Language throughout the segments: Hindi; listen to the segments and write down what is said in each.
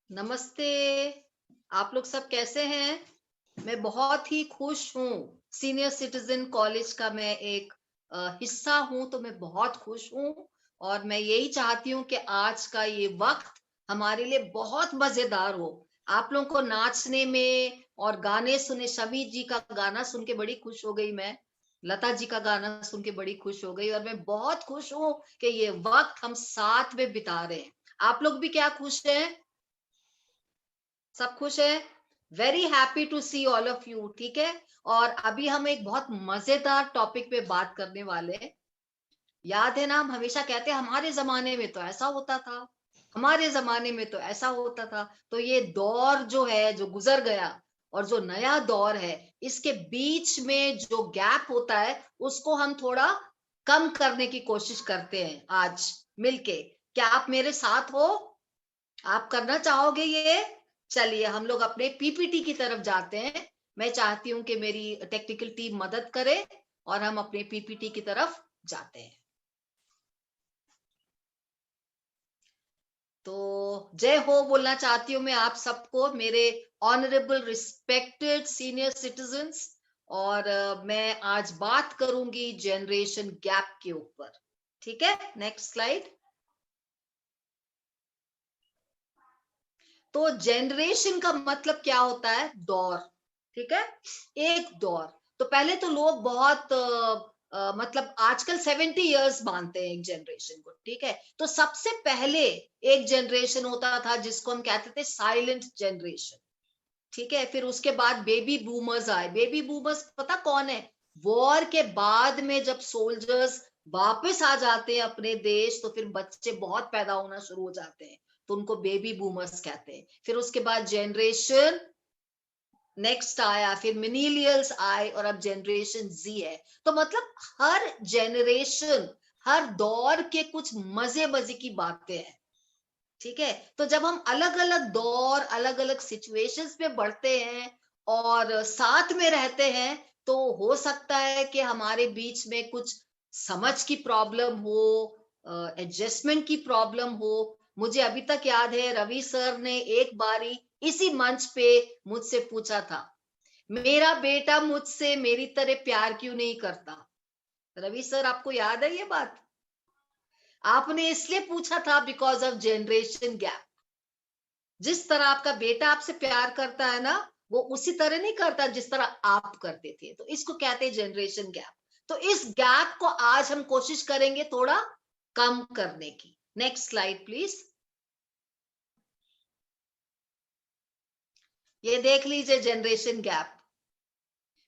नमस्ते। आप लोग सब कैसे हैं? मैं बहुत ही खुश हूँ। सीनियर सिटीज़न कॉलेज का मैं एक हिस्सा हूँ, तो मैं बहुत खुश हूँ और मैं यही चाहती हूँ कि आज का ये वक़्त हमारे लिए बहुत मज़ेदार हो। आप लोगों को नाचने में और गाने सुने शमी जी का गाना सुन के बड़ी खुश हो गई मैं। लता जी का गाना सुन के बड़ी खुश हो गई और मैं बहुत खुश हूँ कि ये वक़्त हम साथ में बिता रहे हैं। आप लोग भी क्या खुश हैं? सब खुश है? Very happy to see all of you, ठीक है। और अभी हम एक बहुत मजेदार टॉपिक पे बात करने वाले हैं। याद है ना, हम हमेशा कहते हैं हमारे जमाने में तो ऐसा होता था, हमारे जमाने में तो ऐसा होता था। तो ये दौर जो है, जो गुजर गया और जो नया दौर है, इसके बीच में जो गैप होता है, उसको हम थोड़ा कम करने की कोशिश करते हैं आज मिलके। क्या आप मेरे साथ हो? आप करना चाहोगे ये? चलिए हम लोग अपने पीपीटी की तरफ जाते हैं। मैं चाहती हूँ कि मेरी टेक्निकल टीम मदद करे और हम अपने पीपीटी की तरफ जाते हैं। तो जय हो बोलना चाहती हूँ मैं आप सबको, मेरे ऑनरेबल रिस्पेक्टेड सीनियर सिटीजन्स। और मैं आज बात करूंगी जनरेशन गैप के ऊपर। ठीक है, नेक्स्ट स्लाइड। तो जनरेशन का मतलब क्या होता है? दौर। ठीक है, एक दौर। तो पहले तो लोग बहुत मतलब आजकल 70 इयर्स मानते हैं एक जनरेशन को, ठीक है। तो सबसे पहले एक जनरेशन होता था जिसको हम कहते थे साइलेंट जनरेशन, ठीक है। फिर उसके बाद बेबी बूमर्स आए। बेबी बूमर्स पता कौन है? वॉर के बाद में जब सोल्जर्स वापस आ जाते हैं अपने देश, तो फिर बच्चे बहुत पैदा होना शुरू हो जाते हैं, तो उनको बेबी बूमर्स कहते हैं। फिर उसके बाद जनरेशन नेक्स्ट आया, फिर मिनीलियल्स आए और अब जनरेशन जी है। तो मतलब हर जनरेशन, हर दौर के कुछ मजे मजे की बातें हैं, ठीक है। तो जब हम अलग अलग दौर, अलग अलग सिचुएशंस में बढ़ते हैं और साथ में रहते हैं, तो हो सकता है कि हमारे बीच में कुछ समझ की प्रॉब्लम हो, एडजस्टमेंट की प्रॉब्लम हो। मुझे अभी तक याद है, रवि सर ने एक बारी इसी मंच पे मुझसे पूछा था, मेरा बेटा मुझसे मेरी तरह प्यार क्यों नहीं करता? रवि सर, आपको याद है ये बात? आपने इसलिए पूछा था बिकॉज ऑफ जनरेशन गैप। जिस तरह आपका बेटा आपसे प्यार करता है ना, वो उसी तरह नहीं करता जिस तरह आप करते थे। तो इसको कहते हैं जनरेशन गैप। तो इस गैप को आज हम कोशिश करेंगे थोड़ा कम करने की। Next slide please. ये देख लीजिए जनरेशन गैप।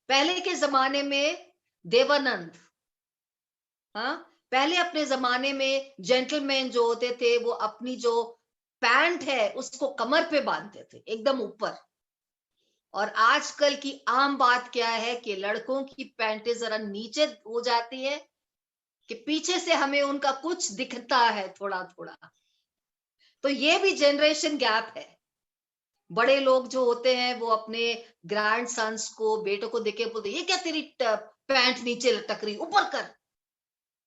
पहले के जमाने में देवानंद, हाँ, पहले अपने जमाने में जेंटलमैन जो होते थे, वो अपनी जो पैंट है उसको कमर पे बांधते थे एकदम ऊपर। और आजकल की आम बात क्या है कि लड़कों की पैंटें जरा नीचे हो जाती है, कि पीछे से हमें उनका कुछ दिखता है थोड़ा थोड़ा। तो ये भी जनरेशन गैप है। बड़े लोग जो होते हैं वो अपने ग्रैंड सन्स को, बेटों को देखे बोलते, ये क्या तेरी पैंट नीचे लटक रही, ऊपर कर।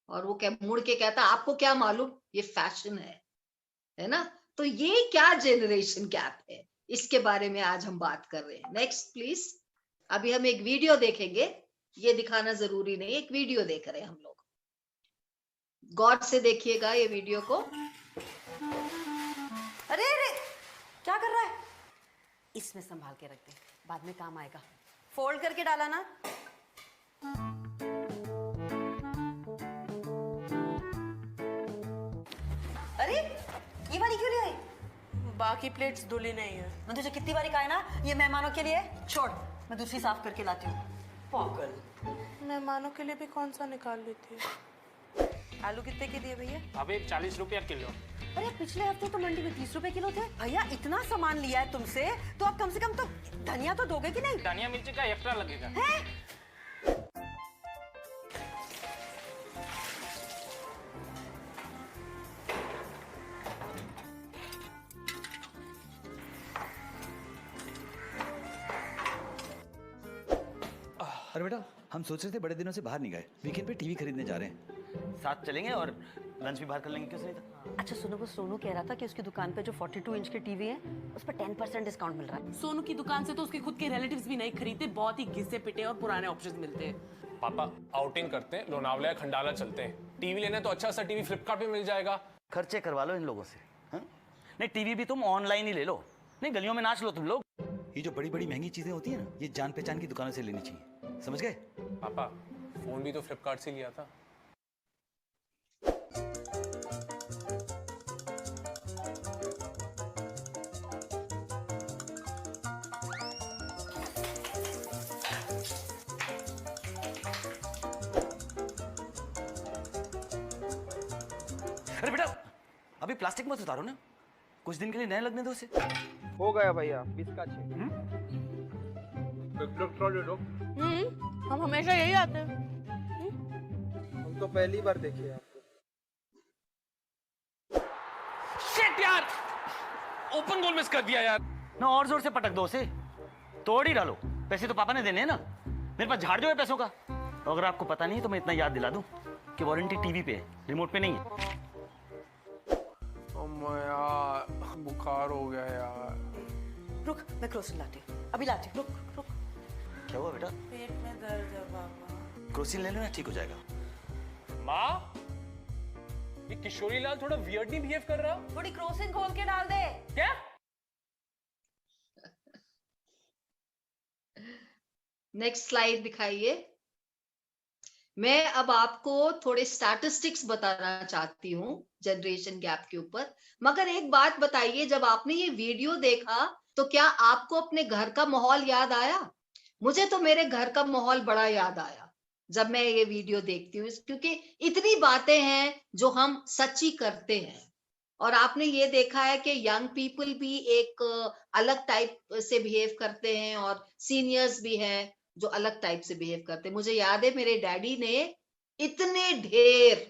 और वो क्या मुड़ के कहता, आपको क्या मालूम, ये फैशन है ना। तो ये क्या जनरेशन गैप है, इसके बारे में आज हम बात कर रहे हैं। Next please. अभी हम एक वीडियो देखेंगे, ये दिखाना जरूरी नहीं, एक वीडियो देख रहे हैं हम लोग। गौर से देखिएगा ये वीडियो को। अरे अरे, क्या कर रहा है? इसमें संभाल के रख दे, बाद में काम आएगा। फोल्ड करके डाला ना। अरे, ये वाली क्यों नहीं आई? बाकी प्लेट्स धुली नहीं है। मैं तुझे कितनी बारी कहा है ना, ये मेहमानों के लिए छोड़, मैं दूसरी साफ करके लाती हूँ। पागल। मेहमानों के लिए भी कौन सा निकाल लेती है। आलू कितने के दिए भैया? अभी 40 रुपया किलो। अरे पिछले हफ्ते तो मंडी में 30 रुपए किलो थे भैया। इतना सामान लिया है तुमसे, तो आप कम से कम तो धनिया तो दोगे कि नहीं? धनिया मिर्ची का एक्स्ट्रा लगेगा। है? अरे बेटा, हम सोच रहे थे बड़े दिनों से बाहर नहीं गए, वीकेंड पे टीवी खरीदने जा रहे हैं। साथ चलेंगे और लंच भी बाहर कर लेंगे, क्यों सुनीता? अच्छा सुनो, वो सोनू कह रहा था कि उसकी दुकान पे जो 42 इंच की टीवी है उस पर 10% डिस्काउंट मिल रहा है। सोनू की दुकान से तो उसके खुद के रिलेटिव्स भी नहीं खरीदते, बहुत ही घिसे पिटे और पुराने ऑप्शंस मिलते हैं। पापा आउटिंग करते हैं, लोनावला या खंडाला चलते हैं। टीवी लेना तो अच्छा सा टीवी फ्लिपकार्ट पे मिल जाएगा। खर्चे करवा लो इन लोगों से। हाँ? नहीं, टीवी भी तुम ऑनलाइन ही ले लो, नहीं गलियों में नाच लो तुम लोग। ये जो बड़ी बड़ी महंगी चीजें होती है ना, ये जान पहचान की दुकानों से लेनी चाहिए, समझ गए? पापा फोन भी तो फ्लिपकार्ट से लिया था। अरे बेटा, अभी प्लास्टिक मत उतारो ना, कुछ दिन के लिए नए लगने दो उसे। हो गया भैया, 20 का 6। हम हमेशा यही आते हैं। हम तो पहली बार देखे आपको। शिट यार, ओपन गोल मिस कर दिया यार। ना और जोर से पटक दो उसे, तोड़ ही डालो। पैसे तो पापा ने देने हैं ना, मेरे पास झाड़ जो है पैसों का। अगर आपको पता नहीं है तो मैं इतना याद दिला दूं कि वारंटी टीवी पे है, रिमोट पे नहीं है। यार बुखार हो गया यार। रुक, मैं क्रोसिन लाती हूँ, अभी लाती हूँ, रुक रुक। क्या हुआ बेटा? पेट में दर्द है पापा। क्रोसिन ले लो ना, ठीक हो जाएगा। माँ, ये किशोरी लाल थोड़ा वियर्ड नहीं बिहेव कर रहा? थोड़ी क्रोसिन खोल के डाल दे। क्या? नेक्स्ट स्लाइड दिखाइए। मैं अब आपको थोड़े स्टैटिस्टिक्स बताना चाहती हूँ जनरेशन गैप के ऊपर। मगर एक बात बताइए, जब आपने ये वीडियो देखा तो क्या आपको अपने घर का माहौल याद आया? मुझे तो मेरे घर का माहौल बड़ा याद आया जब मैं ये वीडियो देखती हूँ, क्योंकि इतनी बातें हैं जो हम सच्ची करते हैं। और आपने ये देखा है कि यंग पीपल भी एक अलग टाइप से बिहेव करते हैं और सीनियर्स भी हैं जो अलग टाइप से बिहेव करते हैं। मुझे याद है मेरे डैडी ने इतने ढेर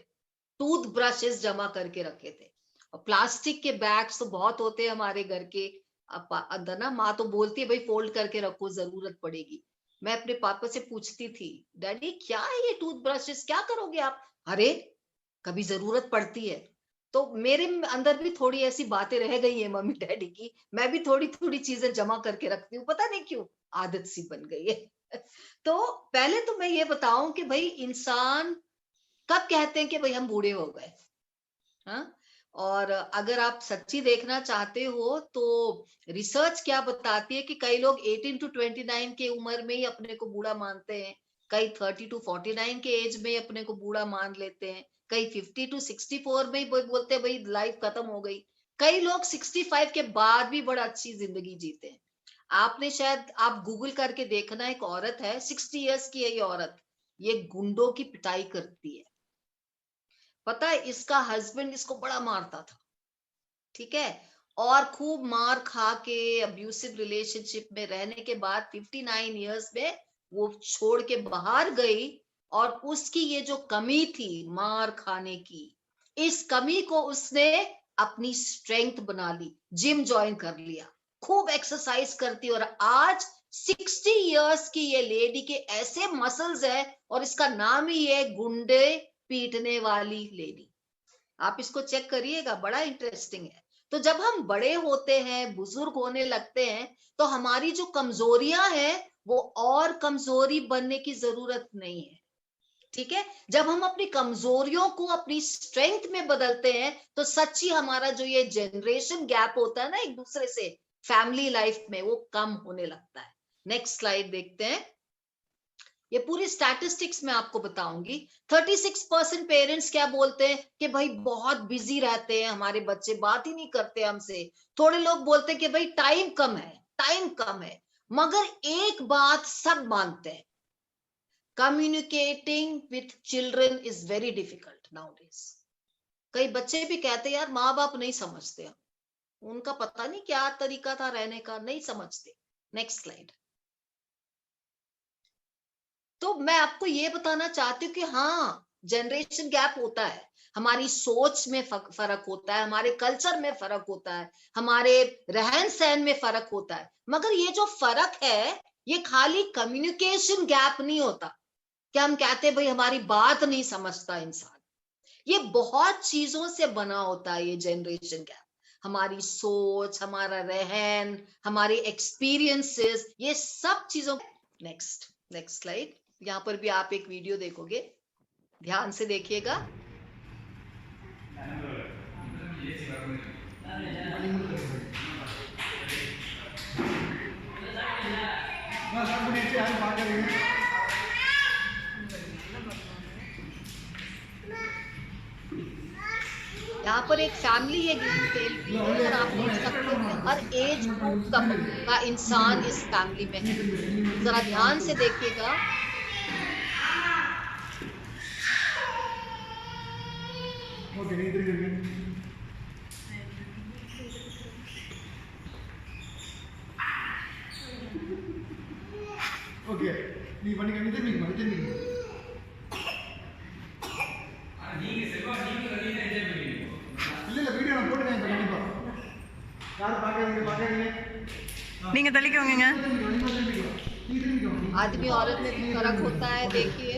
टूथ ब्रशेस जमा करके रखे थे, और प्लास्टिक के बैग्स तो बहुत होते हैं हमारे घर के अंदर ना। माँ तो बोलती है भाई फोल्ड करके रखो, जरूरत पड़ेगी। मैं अपने पापा से पूछती थी, डैडी क्या है ये टूथ ब्रशेस, क्या करोगे आप? अरे कभी जरूरत पड़ती है। तो मेरे अंदर भी थोड़ी ऐसी बातें रह गई है मम्मी डैडी की। मैं भी थोड़ी थोड़ी चीजें जमा करके रखती हूँ, पता नहीं क्यों आदत सी बन गई है। तो पहले तो मैं ये बताऊं कि भाई इंसान कब कहते हैं कि भाई हम बूढ़े हो गए। हाँ, और अगर आप सच्ची देखना चाहते हो तो रिसर्च क्या बताती है कि कई लोग 18 to 29 के उम्र में ही अपने को बूढ़ा मानते हैं, कई 30 to 49 के एज में अपने को बूढ़ा मान लेते हैं, कई 50 to 64 में ही बोलते हैं भाई लाइफ खत्म हो गई। कई लोग 65 के बाद भी बड़ा अच्छी जिंदगी जीते हैं। आपने शायद आप गूगल करके देखना, एक औरत है 60 इयर्स की है ये औरत, ये गुंडों की पिटाई करती है। पता है इसका हस्बैंड इसको बड़ा मारता था, ठीक है, और खूब मार खा के अब्यूसिव रिलेशनशिप में रहने के बाद 59 इयर्स में वो छोड़ के बाहर गई। और उसकी ये जो कमी थी मार खाने की, इस कमी को उसने अपनी स्ट्रेंथ बना ली, जिम ज्वाइन कर लिया, खूब एक्सरसाइज करती, और आज 60 इयर्स की ये लेडी के ऐसे मसल्स है और इसका नाम ही है गुंडे पीटने वाली लेडी। आप इसको चेक करिएगा, बड़ा इंटरेस्टिंग है। तो जब हम बड़े होते हैं, बुजुर्ग होने लगते हैं, तो हमारी जो कमजोरियां हैं वो और कमजोरी बनने की जरूरत नहीं है, ठीक है। जब हम अपनी कमजोरियों को अपनी स्ट्रेंथ में बदलते हैं तो सच्ची हमारा जो ये जनरेशन गैप होता है ना एक दूसरे से फैमिली लाइफ में, वो कम होने लगता है। नेक्स्ट स्लाइड देखते हैं। ये पूरी स्टैटिस्टिक्स में आपको बताऊंगी। 36% पेरेंट्स क्या बोलते हैं कि भाई बहुत बिजी रहते हैं हमारे बच्चे, बात ही नहीं करते हमसे। थोड़े लोग बोलते हैं कि भाई टाइम कम है, टाइम कम है। मगर एक बात सब मानते हैं, communicating with children is very difficult nowadays. कई बच्चे भी कहते हैं यार माँ बाप नहीं समझते, हम उनका पता नहीं क्या तरीका था रहने का, नहीं समझते। Next slide. तो मैं आपको ये बताना चाहती हूँ कि हाँ जनरेशन गैप होता है, हमारी सोच में फर्क होता है, हमारे कल्चर में फर्क होता है, हमारे रहन सहन में फर्क होता है। मगर ये जो फर्क है ये खाली कम्युनिकेशन गैप नहीं होता कि हम कहते भाई हमारी बात नहीं समझता इंसान। ये बहुत चीजों से बना होता है ये जनरेशन गैप। हमारी सोच, हमारा रहन, हमारी एक्सपीरियंसेस, ये सब चीजों। Next next slide. यहाँ पर भी आप एक वीडियो देखोगे, ध्यान से देखिएगा। यहाँ पर एक फैमिली ये गेम खेलती है और आप देख सकते हो कि हर एज ग्रुप का इंसान इस फैमिली में है। जरा ध्यान से देखिएगा। ஓகே நீ பண்ணி கண்டிப்பா நீ பண்ணி இல்ல வீடியோ நான் போட்டுறேன் கண்டிப்பா யார் பாக்காதீங்க நீங்க தள்ளிக்கோங்க आदमी औरत में भी फर्क होता है, देखिए।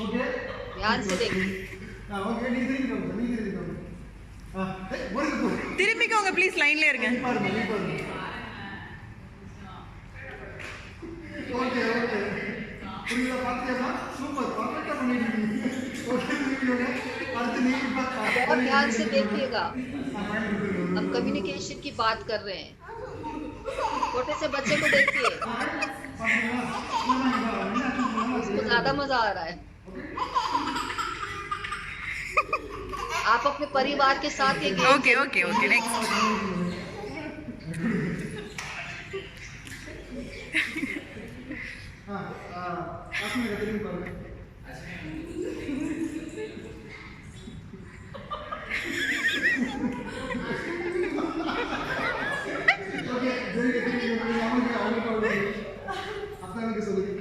ओके ध्यान से देखिए। ओके நீ திரும்பிக்கோங்க திரும்பிக்கோங்க ப்ளீஸ், லைன்ல இருங்க. பாருங்க ஓகே ஓகே புரியுதா? பாத்தியாமா? சூப்பர், பர்ஃபெக்ட்டா பண்ணிட்டீங்க. ஓகே திரும்பிக்கோங்க. அடுத்து நீங்க बहुत ध्यान से देखिएगा। हम कम्युनिकेशन की बात कर रहे हैं। छोटे से बच्चे को देखिए, उसको ज्यादा मजा आ रहा है। आप अपने परिवार के साथ ये game okay okay okay next. திரும்பி பாருங்க. ஓகே திரும்பி அவங்க அப்பா சொல்லுங்க.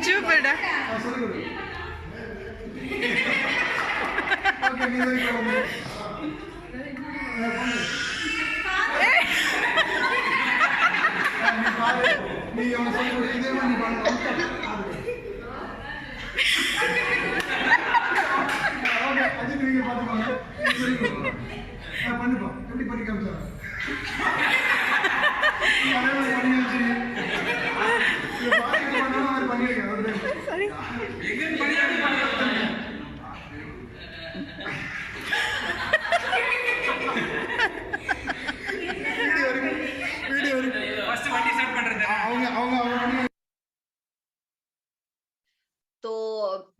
चुप बेटा. तो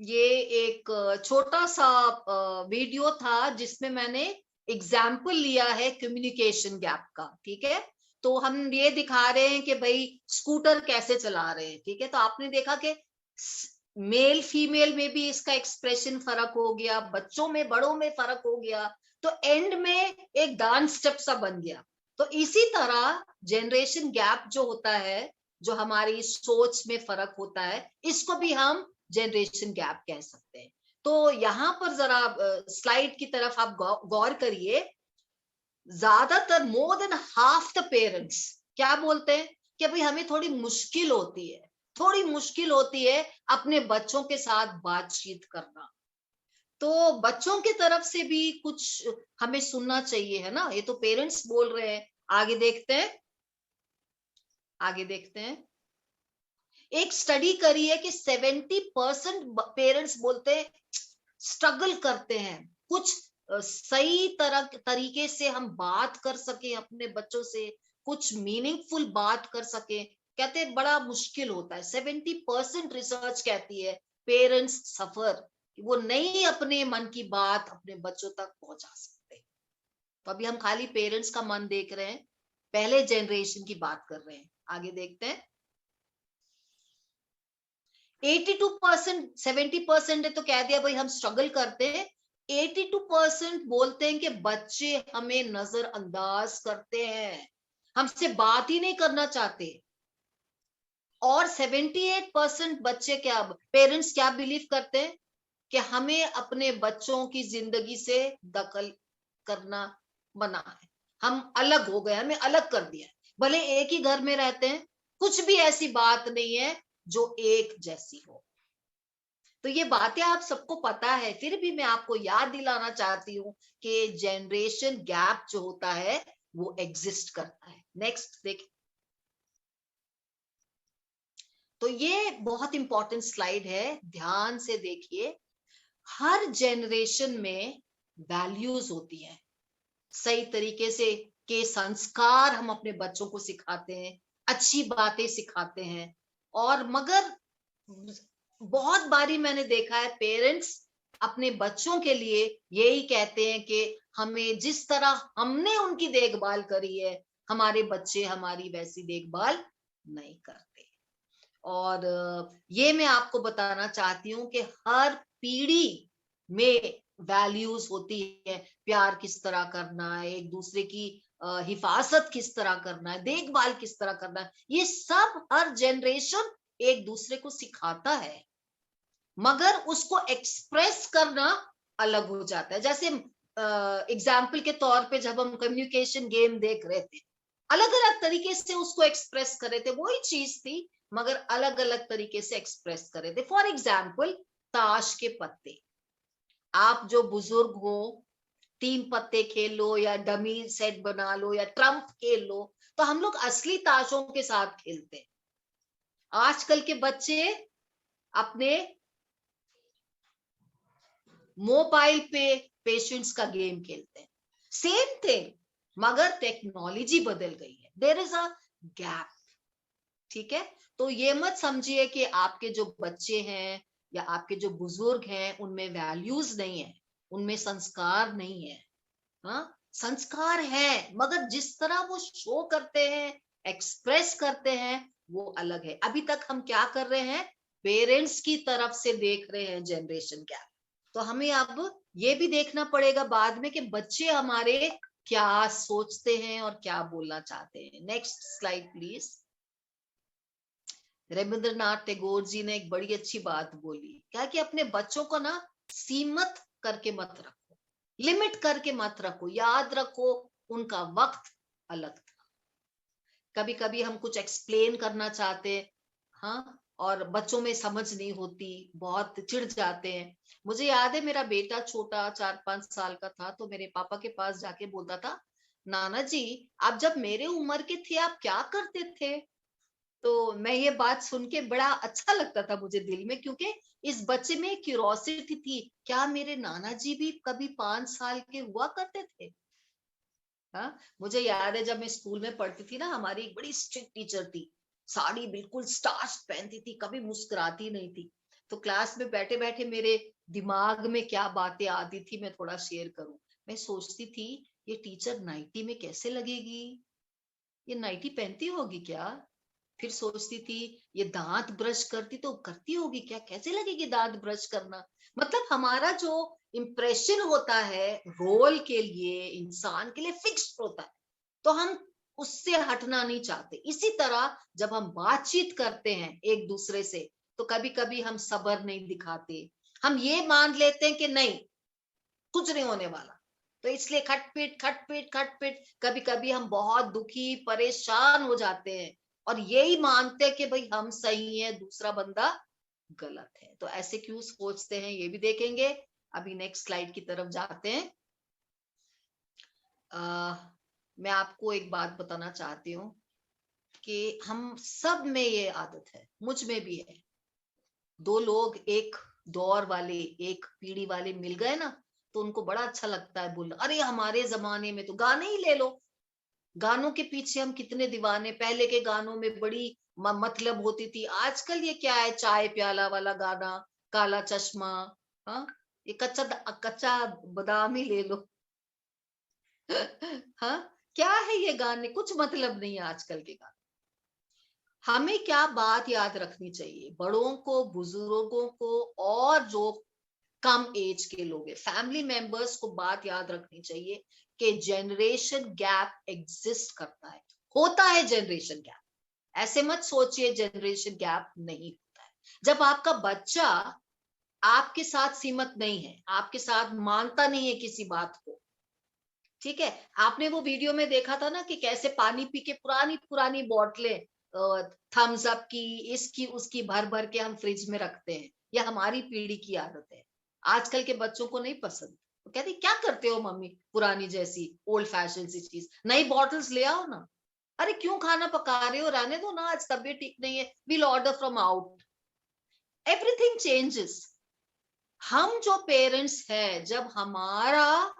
ये एक छोटा सा वीडियो था जिसमें मैंने एग्जाम्पल लिया है कम्युनिकेशन गैप का, ठीक है। तो हम ये दिखा रहे हैं कि भाई स्कूटर कैसे चला रहे हैं, ठीक है। तो आपने देखा कि मेल फीमेल में भी इसका एक्सप्रेशन फर्क हो गया, बच्चों में बड़ों में फर्क हो गया, तो एंड में एक डांस स्टेप सा बन गया। तो इसी तरह जनरेशन गैप जो होता है, जो हमारी सोच में फर्क होता है, इसको भी हम जनरेशन गैप कह सकते हैं। तो यहाँ पर जरा स्लाइड की तरफ आप गौर करिए। ज्यादातर more than half the parents क्या बोलते हैं कि भाई हमें थोड़ी मुश्किल होती है अपने बच्चों के साथ बातचीत करना। तो बच्चों की तरफ से भी कुछ हमें सुनना चाहिए, है ना। ये तो पेरेंट्स बोल रहे हैं। आगे देखते हैं। एक स्टडी करी है कि 70% पेरेंट्स बोलते हैं स्ट्रगल करते हैं, कुछ सही तरीके से हम बात कर सके अपने बच्चों से, कुछ मीनिंगफुल बात कर सके, कहते हैं बड़ा मुश्किल होता है। 70% रिसर्च कहती है पेरेंट्स सफर, वो नहीं अपने मन की बात अपने बच्चों तक पहुंचा सकते। तो अभी हम खाली पेरेंट्स का मन देख रहे हैं, पहले जनरेशन की बात कर रहे हैं। आगे देखते हैं। 82%, 70% है तो कह दिया भाई हम स्ट्रगल करते हैं। 82% बोलते हैं कि बच्चे हमें नजरअंदाज करते हैं, हमसे बात ही नहीं करना चाहते। और 78% बच्चे क्या, पेरेंट्स क्या बिलीव करते हैं कि हमें अपने बच्चों की जिंदगी से दखल करना बना है, हम अलग हो गए, हमें अलग कर दिया है। भले एक ही घर में रहते हैं, कुछ भी ऐसी बात नहीं है जो एक जैसी हो। तो ये बातें आप सबको पता है, फिर भी मैं आपको याद दिलाना चाहती हूँ कि जनरेशन गैप जो होता है वो एग्जिस्ट करता है। नेक्स्ट देखिए। तो ये बहुत इंपॉर्टेंट स्लाइड है, ध्यान से देखिए। हर जनरेशन में वैल्यूज होती हैं, सही तरीके से के संस्कार हम अपने बच्चों को सिखाते हैं, अच्छी बातें सिखाते हैं। और मगर बहुत बारी मैंने देखा है पेरेंट्स अपने बच्चों के लिए यही कहते हैं कि हमें जिस तरह हमने उनकी देखभाल करी है, हमारे बच्चे हमारी वैसी देखभाल नहीं करते। और ये मैं आपको बताना चाहती हूँ कि हर पीढ़ी में वैल्यूज होती है, प्यार किस तरह करना है, एक दूसरे की हिफाजत किस तरह करना है, देखभाल किस तरह करना है, ये सब हर जनरेशन एक दूसरे को सिखाता है, मगर उसको एक्सप्रेस करना अलग हो जाता है। जैसे एग्जाम्पल के तौर पे जब हम कम्युनिकेशन गेम देख रहे थे, अलग अलग तरीके से उसको एक्सप्रेस कर रहे थे, वही चीज थी मगर अलग अलग तरीके से एक्सप्रेस कर रहे थे। फॉर एग्जाम्पल ताश के पत्ते, आप जो बुजुर्ग हो 3 पत्ते खेल लो या डमी सेट बना लो या ट्रम्प खेल लो, तो हम लोग असली ताशों के साथ खेलते हैं। आजकल के बच्चे अपने मोबाइल पे पेशेंट्स का गेम खेलते हैं। सेम थिंग, मगर टेक्नोलॉजी बदल गई है, देयर इज अ गैप। ठीक है, तो ये मत समझिए कि आपके जो बच्चे हैं या आपके जो बुजुर्ग हैं उनमें वैल्यूज नहीं है, उनमें संस्कार नहीं है। हाँ, संस्कार है, मगर जिस तरह वो शो करते हैं, एक्सप्रेस करते हैं, वो अलग है। अभी तक हम क्या कर रहे हैं, पेरेंट्स की तरफ से देख रहे हैं जनरेशन गैप। तो हमें अब ये भी देखना पड़ेगा बाद में कि बच्चे हमारे क्या सोचते हैं और क्या बोलना चाहते हैं। Next slide please. Rabindranath Tagore ji ने एक बड़ी अच्छी बात बोली, क्या कि अपने बच्चों को ना सीमित करके मत रखो, लिमिट करके मत रखो। याद रखो उनका वक्त अलग था। कभी कभी हम कुछ एक्सप्लेन करना चाहते, हाँ, और बच्चों में समझ नहीं होती, बहुत चिढ़ जाते हैं। मुझे याद है मेरा बेटा छोटा 4-5 साल का था तो मेरे पापा के पास जाके बोलता था, नाना जी आप जब मेरे उम्र के थे आप क्या करते थे? तो मैं ये बात सुन के बड़ा अच्छा लगता था मुझे दिल में, क्योंकि इस बच्चे में क्यूरोसिटी थी, क्या मेरे नाना जी भी कभी 5 साल के हुआ करते थे? हाँ, मुझे याद है जब मैं स्कूल में पढ़ती थी ना, हमारी एक बड़ी स्ट्रिक्ट टीचर थी, साड़ी बिल्कुल स्टार्च पहनती थी, कभी मुस्कुराती नहीं थी। तो क्लास में बैठे बैठे मेरे दिमाग में क्या बातें आती थी मैं थोड़ा शेयर करूं। मैं सोचती थी ये टीचर नाइटी में कैसे लगेगी, ये नाइटी पहनती होगी क्या? फिर सोचती थी ये दांत ब्रश करती तो करती होगी क्या, कैसे लगेगी दांत ब्रश करना? मतलब हमारा जो इंप्रेशन होता है रोल के लिए, इंसान के लिए फिक्स्ड होता है, तो हम उससे हटना नहीं चाहते। इसी तरह जब हम बातचीत करते हैं एक दूसरे से, तो कभी कभी हम सब्र नहीं दिखाते, हम ये मान लेते हैं कि नहीं कुछ नहीं होने वाला, तो इसलिए खटपीट खटपीट खटपीट, कभी कभी हम बहुत दुखी परेशान हो जाते हैं और यही मानते हैं कि भाई हम सही हैं, दूसरा बंदा गलत है। तो ऐसे क्यों सोचते हैं ये भी देखेंगे। अभी नेक्स्ट स्लाइड की तरफ जाते हैं। मैं आपको एक बात बताना चाहती हूँ कि हम सब में ये आदत है, मुझ में भी है। दो लोग एक दौर वाले, एक पीढ़ी वाले मिल गए ना, तो उनको बड़ा अच्छा लगता है बोलना, अरे हमारे जमाने में तो गाने ही ले लो, गानों के पीछे हम कितने दीवाने, पहले के गानों में बड़ी मतलब होती थी। आजकल ये क्या है, चाय प्याला वाला गाना, काला चश्मा, हाँ, ये कच्चा कच्चा बादाम ही ले लो। हाँ, क्या है ये गाने, कुछ मतलब नहीं है आजकल के गाने। हमें क्या बात याद रखनी चाहिए, बड़ों को, बुजुर्गों को, और जो कम एज के लोग हैं, फैमिली मेंबर्स को बात याद रखनी चाहिए कि जनरेशन गैप एग्जिस्ट करता है, होता है जनरेशन गैप। ऐसे मत सोचिए जनरेशन गैप नहीं होता है। जब आपका बच्चा आपके साथ सीमित नहीं है, आपके साथ मानता नहीं है किसी बात को, ठीक है, आपने वो वीडियो में देखा था ना कि कैसे पानी पी के पुरानी पुरानी बोतलें, थम्स अप की, इसकी उसकी भर भर के हम फ्रिज में रखते हैं। यह हमारी पीढ़ी की आदत है, आजकल के बच्चों को नहीं पसंद। तो कहती क्या करते हो मम्मी, पुरानी जैसी ओल्ड फैशन सी चीज, नई बॉटल्स ले आओ ना। अरे क्यों खाना पका रहे हो, रहने दो ना, आज तबीयत ठीक नहीं है, will order from out. Everything changes. हम जो पेरेंट्स हैं, जब हमारा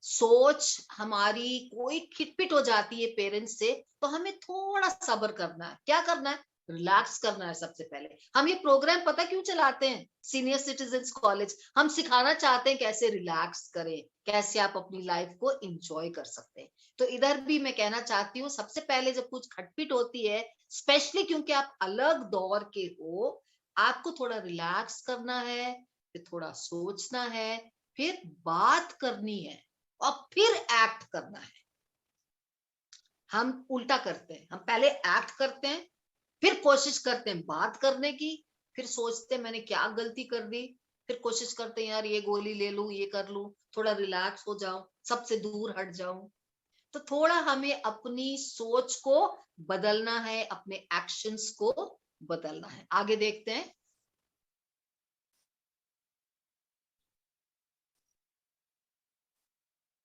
सोच, हमारी कोई खिटपिट हो जाती है पेरेंट्स से, तो हमें थोड़ा सब्र करना है। क्या करना है, रिलैक्स करना है। सबसे पहले हम ये प्रोग्राम पता क्यों चलाते हैं, सीनियर सिटीजन्स कॉलेज, हम सिखाना चाहते हैं कैसे रिलैक्स करें, कैसे आप अपनी लाइफ को एंजॉय कर सकते हैं। तो इधर भी मैं कहना चाहती हूँ, सबसे पहले जब कुछ खटपिट होती है, स्पेशली क्योंकि आप अलग दौर के हो, आपको थोड़ा रिलैक्स करना है, फिर थोड़ा सोचना है, फिर बात करनी है, और फिर एक्ट करना है। हम उल्टा करते हैं, हम पहले एक्ट करते हैं, फिर कोशिश करते हैं बात करने की, फिर सोचते हैं मैंने क्या गलती कर दी, फिर कोशिश करते हैं यार ये गोली ले लूं, ये कर लूं, थोड़ा रिलैक्स हो जाऊं, सबसे दूर हट जाऊं। तो थोड़ा हमें अपनी सोच को बदलना है, अपने एक्शंस को बदलना है। आगे देखते हैं।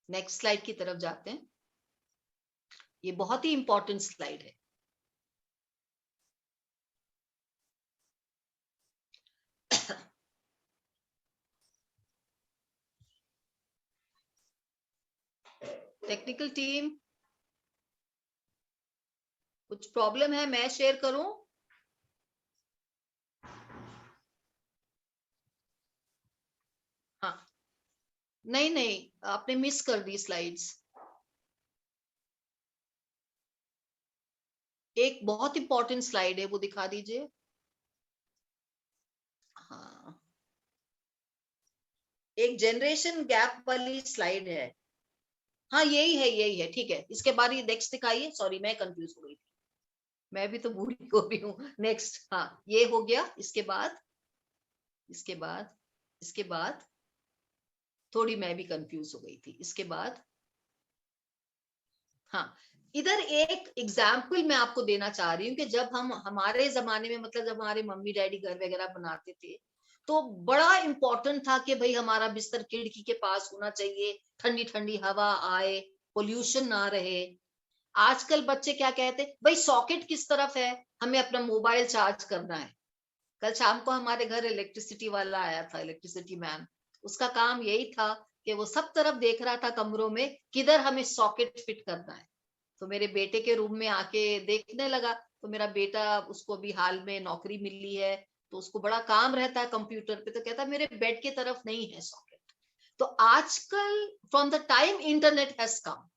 नेक्स्ट स्लाइड की तरफ जाते हैं। ये बहुत ही इंपॉर्टेंट स्लाइड है। टेक्निकल टीम, कुछ प्रॉब्लम है, मैं शेयर करूं? हाँ, नहीं नहीं, आपने मिस कर दी स्लाइड्स। एक बहुत इंपॉर्टेंट स्लाइड है, वो दिखा दीजिए। हाँ, एक जनरेशन गैप वाली स्लाइड है। हाँ यही है, यही है, ठीक है। इसके बाद ये नेक्स्ट दिखाइए। सॉरी, मैं कंफ्यूज हो गई थी, मैं भी तो बूढ़ी हो रही हूँ। नेक्स्ट, हाँ ये हो गया। इसके बाद, इसके बाद, इसके बाद थोड़ी मैं भी कंफ्यूज हो गई थी। इसके बाद, हाँ, इधर एक एग्जाम्पल मैं आपको देना चाह रही हूँ कि जब हम, हमारे जमाने में, मतलब जब हमारे मम्मी डैडी घर वगैरह बनाते थे, तो बड़ा इंपॉर्टेंट था कि भाई हमारा बिस्तर खिड़की के पास होना चाहिए, ठंडी ठंडी हवा आए, पोल्यूशन ना रहे। आजकल बच्चे क्या कहते हैं, भाई सॉकेट किस तरफ है, हमें अपना मोबाइल चार्ज करना है। कल शाम को हमारे घर इलेक्ट्रिसिटी वाला आया था, इलेक्ट्रिसिटी मैन। उसका काम यही था कि वो सब तरफ देख रहा था कमरों में, किधर हमें सॉकेट फिट करना है। तो मेरे बेटे के रूम में आके देखने लगा। तो मेरा बेटा, उसको भी हाल में नौकरी मिली है, तो उसको बड़ा काम रहता है कंप्यूटर पे, तो कहता मेरे बेड की तरफ नहीं है सॉकेट। तो आजकल from the time internet has come,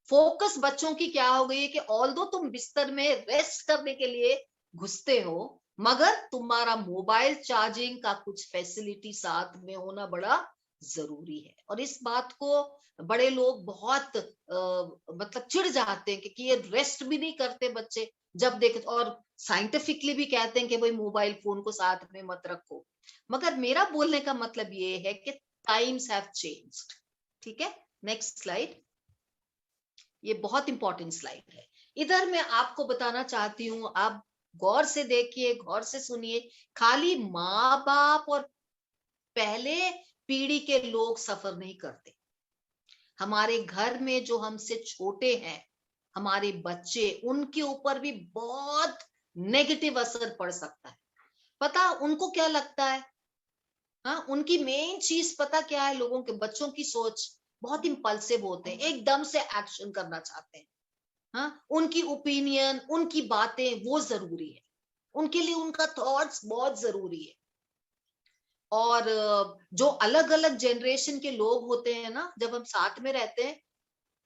focus बच्चों की क्या हो गई है कि ऑल्दो तुम बिस्तर में रेस्ट करने के लिए घुसते हो, मगर तुम्हारा मोबाइल चार्जिंग का कुछ फैसिलिटी साथ में होना बड़ा जरूरी है। और इस बात को बड़े लोग बहुत मतलब चिढ़ जाते हैं कि ये रेस्ट भी नहीं करते बच्चे जब देख, और साइंटिफिकली भी कहते हैं कि भाई मोबाइल फोन को साथ में मत रखो। मगर मेरा बोलने का मतलब ये है कि टाइम्स हैव चेंज्ड। ठीक है, नेक्स्ट स्लाइड। ये बहुत इंपॉर्टेंट स्लाइड है। इधर मैं आपको बताना चाहती हूँ, आप गौर से देखिए, गौर से सुनिए। खाली माँ बाप और पहले पीढ़ी के लोग सफर नहीं करते, हमारे घर में जो हमसे छोटे हैं, हमारे बच्चे, उनके ऊपर भी बहुत नेगेटिव असर पड़ सकता है। पता उनको क्या लगता है, हाँ, उनकी मेन चीज पता क्या है, लोगों के बच्चों की सोच बहुत इंपल्सिव होते हैं, एकदम से एक्शन करना चाहते हैं। हाँ, उनकी ओपिनियन, उनकी बातें वो जरूरी है, उनके लिए उनका थॉट्स बहुत जरूरी है। और जो अलग अलग जनरेशन के लोग होते हैं ना, जब हम साथ में रहते हैं,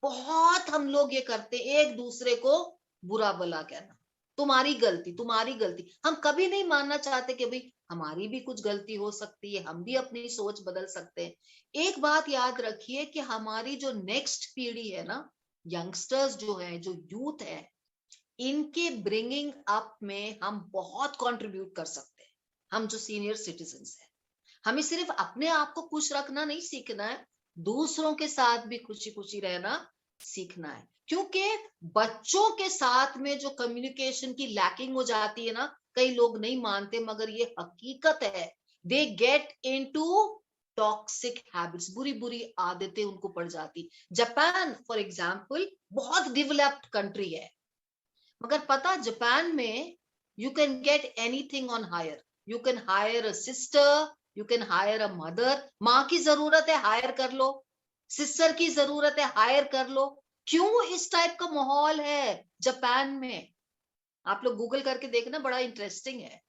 बहुत हम लोग ये करते हैं एक दूसरे को बुरा भला कहना, तुम्हारी गलती, तुम्हारी गलती। हम कभी नहीं मानना चाहते कि भाई हमारी भी कुछ गलती हो सकती है, हम भी अपनी सोच बदल सकते हैं। एक बात याद रखिए कि हमारी जो नेक्स्ट पीढ़ी है ना, यंगस्टर्स जो है, जो यूथ है, इनके ब्रिंगिंग अप में हम बहुत कंट्रीब्यूट कर सकते हैं। हम जो सीनियर सिटीजन्स हैं, हमें सिर्फ अपने आप को खुश रखना नहीं सीखना है, दूसरों के साथ भी खुशी खुशी रहना सीखना है। क्योंकि बच्चों के साथ में जो कम्युनिकेशन की लैकिंग हो जाती है ना, कई लोग नहीं मानते मगर ये हकीकत है, they get into toxic habits, बुरी बुरी आदतें उनको पड़ जाती। जापान फॉर एग्जाम्पल बहुत डेवलप्ड कंट्री है, मगर पता जापान में you can get anything on hire, you can hire a sister, you can hire a mother. माँ की जरूरत है, हायर कर लो, सिस्टर की जरूरत है, हायर कर लो। क्यों इस टाइप का माहौल है जापान में? आप लोग गूगल करके देखना, बड़ा इंटरेस्टिंग है।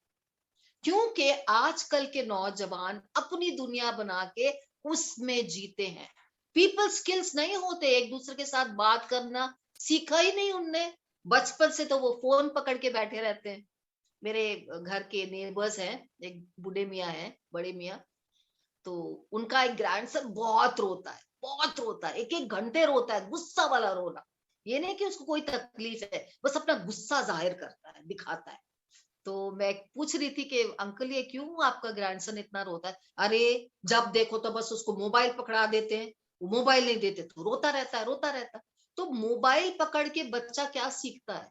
क्योंकि आजकल के नौजवान अपनी दुनिया बना के उसमें जीते हैं। पीपल स्किल्स नहीं होते, एक दूसरे के साथ बात करना सीखा ही नहीं उनने, बचपन से तो वो फोन पकड़ के बैठे रहते हैं। मेरे घर के नेबर्स हैं, एक बूढ़े मियाँ हैं, बड़े मियाँ, तो उनका एक ग्रैंडसन बहुत रोता है, बहुत रोता है, एक एक घंटे रोता है, गुस्सा वाला रोना। ये नहीं कि उसको कोई तकलीफ है, बस अपना गुस्सा जाहिर करता है, दिखाता है। तो मैं पूछ रही थी कि अंकल ये क्यों आपका ग्रैंडसन इतना रोता है? अरे जब देखो तो बस उसको मोबाइल पकड़ा देते हैं, वो मोबाइल नहीं देते तो रोता रहता है, रोता रहता है। तो मोबाइल पकड़ के बच्चा क्या सीखता है?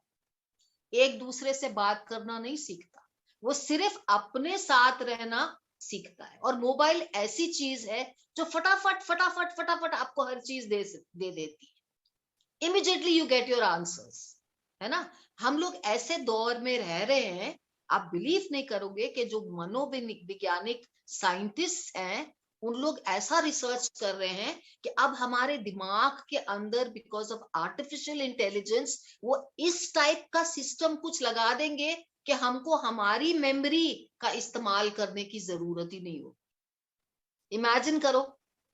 एक दूसरे से बात करना नहीं सीखता, वो सिर्फ अपने साथ रहना सीखता है। और मोबाइल ऐसी चीज है जो फटाफट फटाफट फटाफट आपको हर चीज दे देती है, immediately you get your answers, है ना। हम लोग ऐसे दौर में रह रहे हैं, आप बिलीव नहीं करोगे कि जो मनोवैज्ञानिक साइंटिस्ट हैं, उन लोग ऐसा रिसर्च कर रहे हैं कि अब हमारे दिमाग के अंदर बिकॉज ऑफ आर्टिफिशियल इंटेलिजेंस वो इस टाइप का सिस्टम कुछ लगा देंगे कि हमको हमारी मेमोरी का इस्तेमाल करने की जरूरत ही नहीं हो। इमेजिन करो,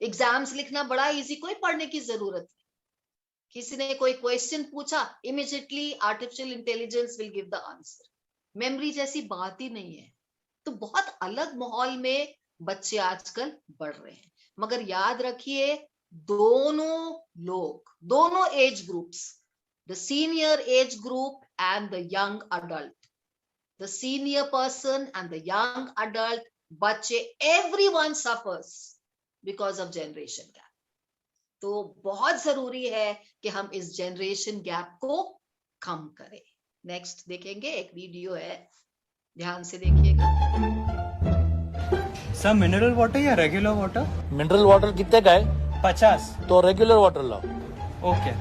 एग्जाम्स लिखना बड़ा इजी, कोई पढ़ने की जरूरत नहीं। किसी ने कोई क्वेश्चन पूछा, immediately artificial intelligence will give the answer. Memory जैसी बात ही नहीं है। तो बहुत अलग माहौल में बच्चे आजकल बढ़ रहे हैं। मगर याद रखिए, दोनों लोग, दोनों age groups, the senior age group and the young adult, the senior person and the young adult, बच्चे, everyone suffers because of generation gap. तो बहुत जरूरी है कि हम इस जनरेशन गैप को कम करें। नेक्स्ट देखेंगे, एक वीडियो है, ध्यान से देखिएगा। सर मिनरल वाटर या रेगुलर वाटर? मिनरल वाटर कितने का है? 50। तो रेगुलर वाटर लाओ। ओके।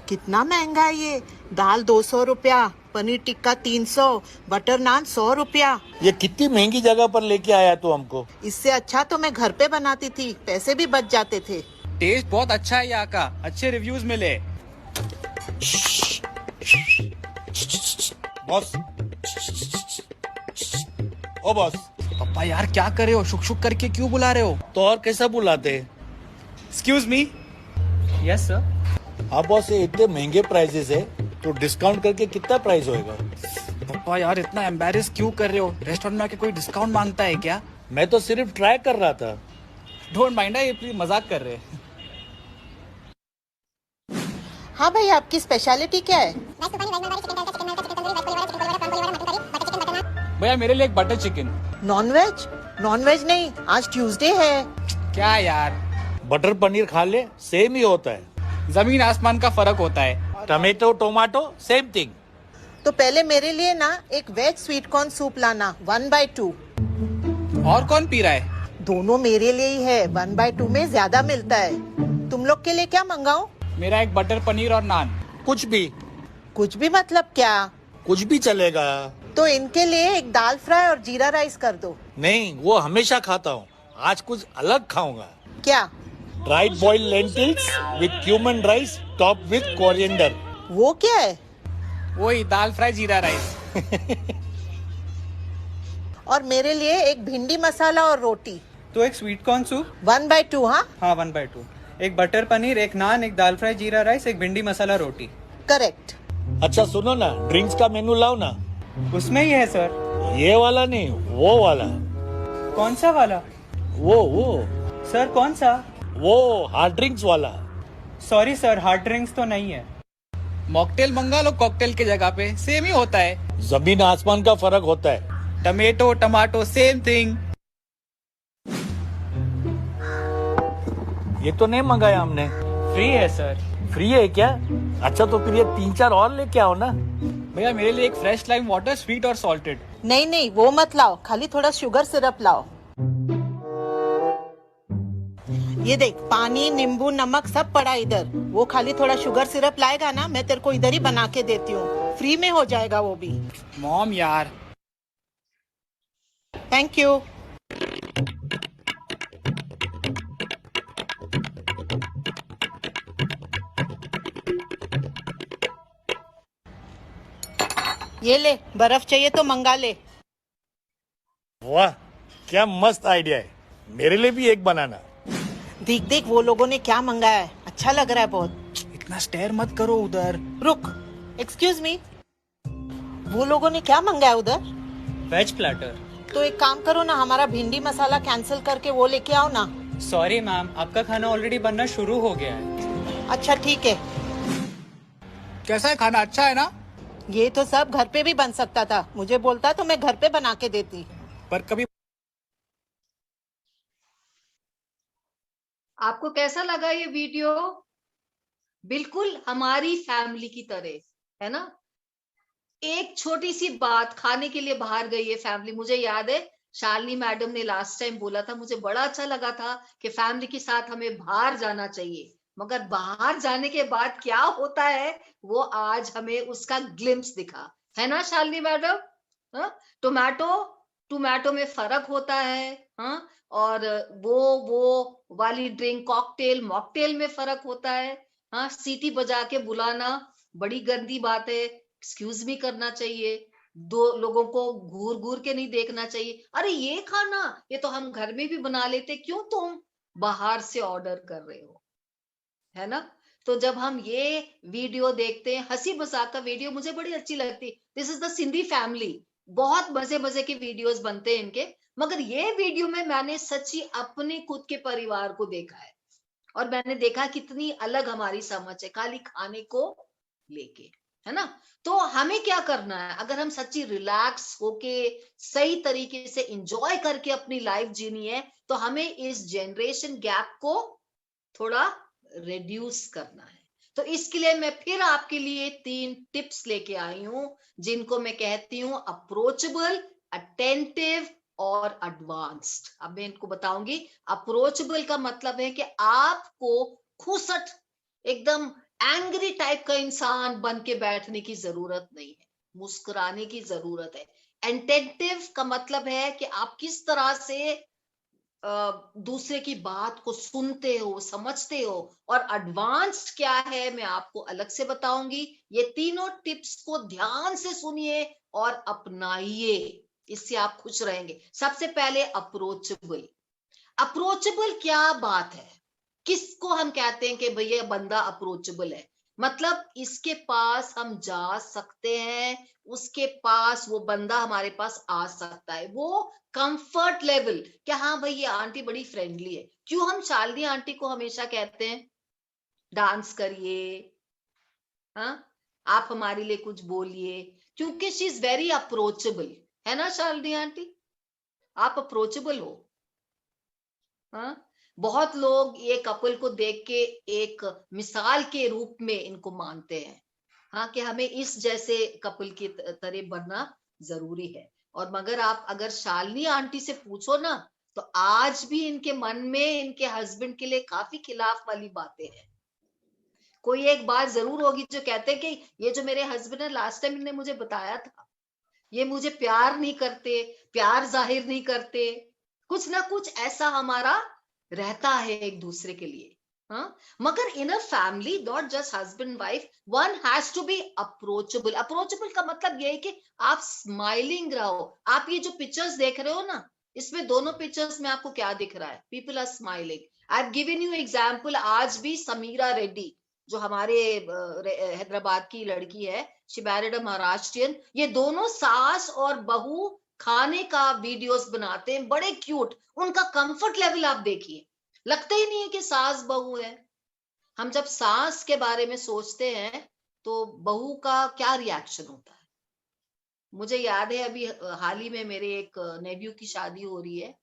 कितना महंगा है ये? दाल 200 रुपया, पनीर टिक्का 300, बटर नान 100 रुपया। ये कितनी महंगी जगह पर लेके आया तू हमको। इससे अच्छा तो मैं घर पे बनाती थी, पैसे भी बच जाते थे। टेस्ट बहुत अच्छा है यहाँ का, अच्छे रिव्यूज मिले। बॉस, ओ बॉस। पापा यार क्या कर रहे हो? शुक शुक करके क्यों बुला रहे हो? तो और कैसा बुलाते हैं? Excuse me. Yes sir. हाँ बॉस, ये इतने महंगे प्राइसेस है, तो डिस्काउंट करके कितना प्राइस होएगा? पापा यार इतना एम्बैरेस क्यों कर रहे हो? रेस्टोरेंट में आके कोई डिस्काउंट मांगता है क्या? मैं तो सिर्फ ट्राई कर रहा था। डोंट माइंड, ये प्लीज मजाक कर रहे हैं। हाँ भाई, आपकी स्पेशलिटी क्या है? भैया मेरे लिए एक butter chicken. Non veg? Non veg नहीं, आज ट्यूसडे है। क्या यार, बटर पनीर खा ले, सेम ही होता है। जमीन आसमान का फर्क होता है। Tomato tomato same thing. तो पहले मेरे लिए ना एक वेज स्वीट कॉर्न सूप लाना, 1/2। और कौन पी रहा है? दोनों मेरे लिए ही है, 1/2 में ज्यादा मिलता है। तुम लोग के लिए क्या मंगाऊं? मेरा एक बटर पनीर और नान। कुछ भी। कुछ भी मतलब क्या? कुछ भी चलेगा। तो इनके लिए एक दाल फ्राई और जीरा राइस कर दो। नहीं, वो हमेशा खाता हूँ। आज कुछ अलग खाऊंगा. क्या? Dried boiled lentils with cumin rice topped with coriander. वो क्या है? वही दाल फ्राई जीरा राइस. और मेरे लिए एक भिंडी मसाला और रोटी. तो एक स्वीट कॉर्न सूप. 1/2. हाँ, हाँ 1/2. एक बटर पनीर, एक नान, एक दाल फ्राई जीरा राइस, एक भिंडी मसाला रोटी. करेक्ट. अच्छा सुनो ना, ड्रिंक्स का मेनू लाओ ना. उसमें ही है सर. ये वाला नहीं, वो वाला. कौन सा वाला? वो सर कौन सा? वो हार्ड ड्रिंक्स वाला. सॉरी सर, हार्ड ड्रिंक्स तो नहीं है. मॉकटेल मंगा लो कॉकटेल की जगह पे, सेम ही होता है. जमीन आसमान का फर्क होता है. Tomato tomato same thing. ये तो नहीं मंगाया हमने. फ्री है सर. फ्री है क्या? अच्छा तो फिर ये 3-4 और लेके आओ ना. भैया मेरे लिए एक फ्रेश लाइम वाटर स्वीट और सॉल्टेड. नहीं नहीं, वो मत लाओ, खाली थोड़ा शुगर सिरप लाओ. ये देख, पानी नींबू नमक सब पड़ा इधर. वो खाली थोड़ा शुगर सिरप लाएगा ना, मैं तेरे को इधर ही बना के देती हूँ. फ्री में हो जाएगा वो भी. मॉम यार. Thank you. ये ले, बर्फ चाहिए तो मंगा ले. वाह, क्या मस्त आइडिया है. मेरे लिए भी एक बनाना. देख देख, वो लोगों ने क्या मंगाया है. अच्छा लग रहा है बहुत. इतना स्टेयर मत करो उधर. रुक, एक्सक्यूज मी, वो लोगों ने क्या मंगाया उधर? Veg platter. तो एक काम करो ना, हमारा भिंडी मसाला कैंसिल करके वो लेके आओ ना. सॉरी मैम, आपका खाना ऑलरेडी बनना शुरू हो गया है. अच्छा ठीक है. कैसा है खाना? अच्छा है ना? ये तो सब घर पे भी बन सकता था. मुझे बोलता तो मैं घर पे बना के देती. पर कभी आपको कैसा लगा ये वीडियो? बिल्कुल हमारी फैमिली की तरह है ना. एक छोटी सी बात, खाने के लिए बाहर गई है फैमिली. मुझे याद है शालिनी मैडम ने लास्ट टाइम बोला था, मुझे बड़ा अच्छा लगा था कि फैमिली के साथ हमें बाहर जाना चाहिए. मगर बाहर जाने के बाद क्या होता है वो आज हमें उसका ग्लिम्स दिखा है ना शालिनी मैडम. टोमेटो में फर्क होता है. हाँ, और वो वाली ड्रिंक कॉकटेल मॉकटेल में फर्क होता है. हाँ, सीटी बजा के बुलाना बड़ी गंदी बात है. एक्सक्यूज मी करना चाहिए. दो लोगों को घूर घूर के नहीं देखना चाहिए. अरे ये खाना, ये तो हम घर में भी बना लेते, क्यों तुम बाहर से ऑर्डर कर रहे हो, है ना. तो जब हम ये वीडियो देखते हैं, हंसी मजाक का वीडियो मुझे बड़ी अच्छी लगती. This is the Sindhi family. बहुत मजे मजे के वीडियोस बनते हैं इनके. मगर ये वीडियो में मैंने सच्ची अपने खुद के परिवार को देखा है और मैंने देखा कितनी अलग हमारी समझ है खाली खाने को लेके, है ना. तो हमें क्या करना है, अगर हम सच्ची रिलैक्स होके सही तरीके से एंजॉय करके अपनी लाइफ जीनी है, तो हमें इस जनरेशन गैप को थोड़ा रिड्यूस करना है. तो इसके लिए मैं फिर आपके लिए 3 टिप्स लेके आई हूं, जिनको मैं कहती हूं अप्रोचेबल, अटेंटिव और एडवांस्ड. अब मैं इनको बताऊंगी. अप्रोचेबल का मतलब है कि आपको खुसट एकदम एंग्री टाइप का इंसान बन के बैठने की जरूरत नहीं है, मुस्कुराने की जरूरत है. अटेंटिव का मतलब है कि आप किस तरह से दूसरे की बात को सुनते हो, समझते हो. और एडवांस्ड क्या है मैं आपको अलग से बताऊंगी. ये तीनों टिप्स को ध्यान से सुनिए और अपनाइए, इससे आप खुश रहेंगे. सबसे पहले अप्रोचेबल. अप्रोचेबल क्या बात है, किसको हम कहते हैं कि भैया बंदा अप्रोचेबल है? मतलब इसके पास हम जा सकते हैं, उसके पास वो बंदा हमारे पास आ सकता है. वो कंफर्ट लेवल कि हाँ भाई ये आंटी बड़ी फ्रेंडली है. क्यों हम शालिनी आंटी को हमेशा कहते हैं डांस करिए, हाँ आप हमारे लिए कुछ बोलिए, क्योंकि शी इज वेरी अप्रोचेबल, है ना शालिनी आंटी. आप अप्रोचेबल हो. हाँ, बहुत लोग ये कपल को देख के एक मिसाल के रूप में इनको मानते हैं, हाँ कि हमें इस जैसे कपल की तरह बनना जरूरी है. और मगर आप अगर शालिनी आंटी से पूछो ना, तो आज भी इनके मन में इनके हस्बैंड के लिए काफी खिलाफ वाली बातें हैं. कोई एक बात जरूर होगी जो कहते हैं कि ये जो मेरे हस्बैंड है, लास्ट टाइम इन्होंने मुझे बताया था, ये मुझे प्यार नहीं करते, प्यार जाहिर नहीं करते. कुछ ना कुछ ऐसा हमारा रहता है एक दूसरे के लिए। हाँ, मगर in a family, not just husband wife, one has to be approachable. Approachable का मतलब ये है कि आप स्माइलिंग रहो। आप ये जो पिक्चर्स देख रहे हो ना, इसमें दोनों पिक्चर्स में आपको क्या दिख रहा है? People are smiling. I have given you example. आज भी समीरा रेड्डी जो हमारे हैदराबाद की लड़की है, शी मैरिड अ महाराष्ट्रियन, ये दोनों सास और बहू खाने का वीडियोस बनाते हैं, बड़े क्यूट। उनका कंफर्ट लेवल आप देखिए, लगता ही नहीं है कि सास बहू है। हम जब सास के बारे में सोचते हैं तो बहू का क्या रिएक्शन होता है? मुझे याद है अभी हाल ही में मेरे एक नेव्यू की शादी हो रही है,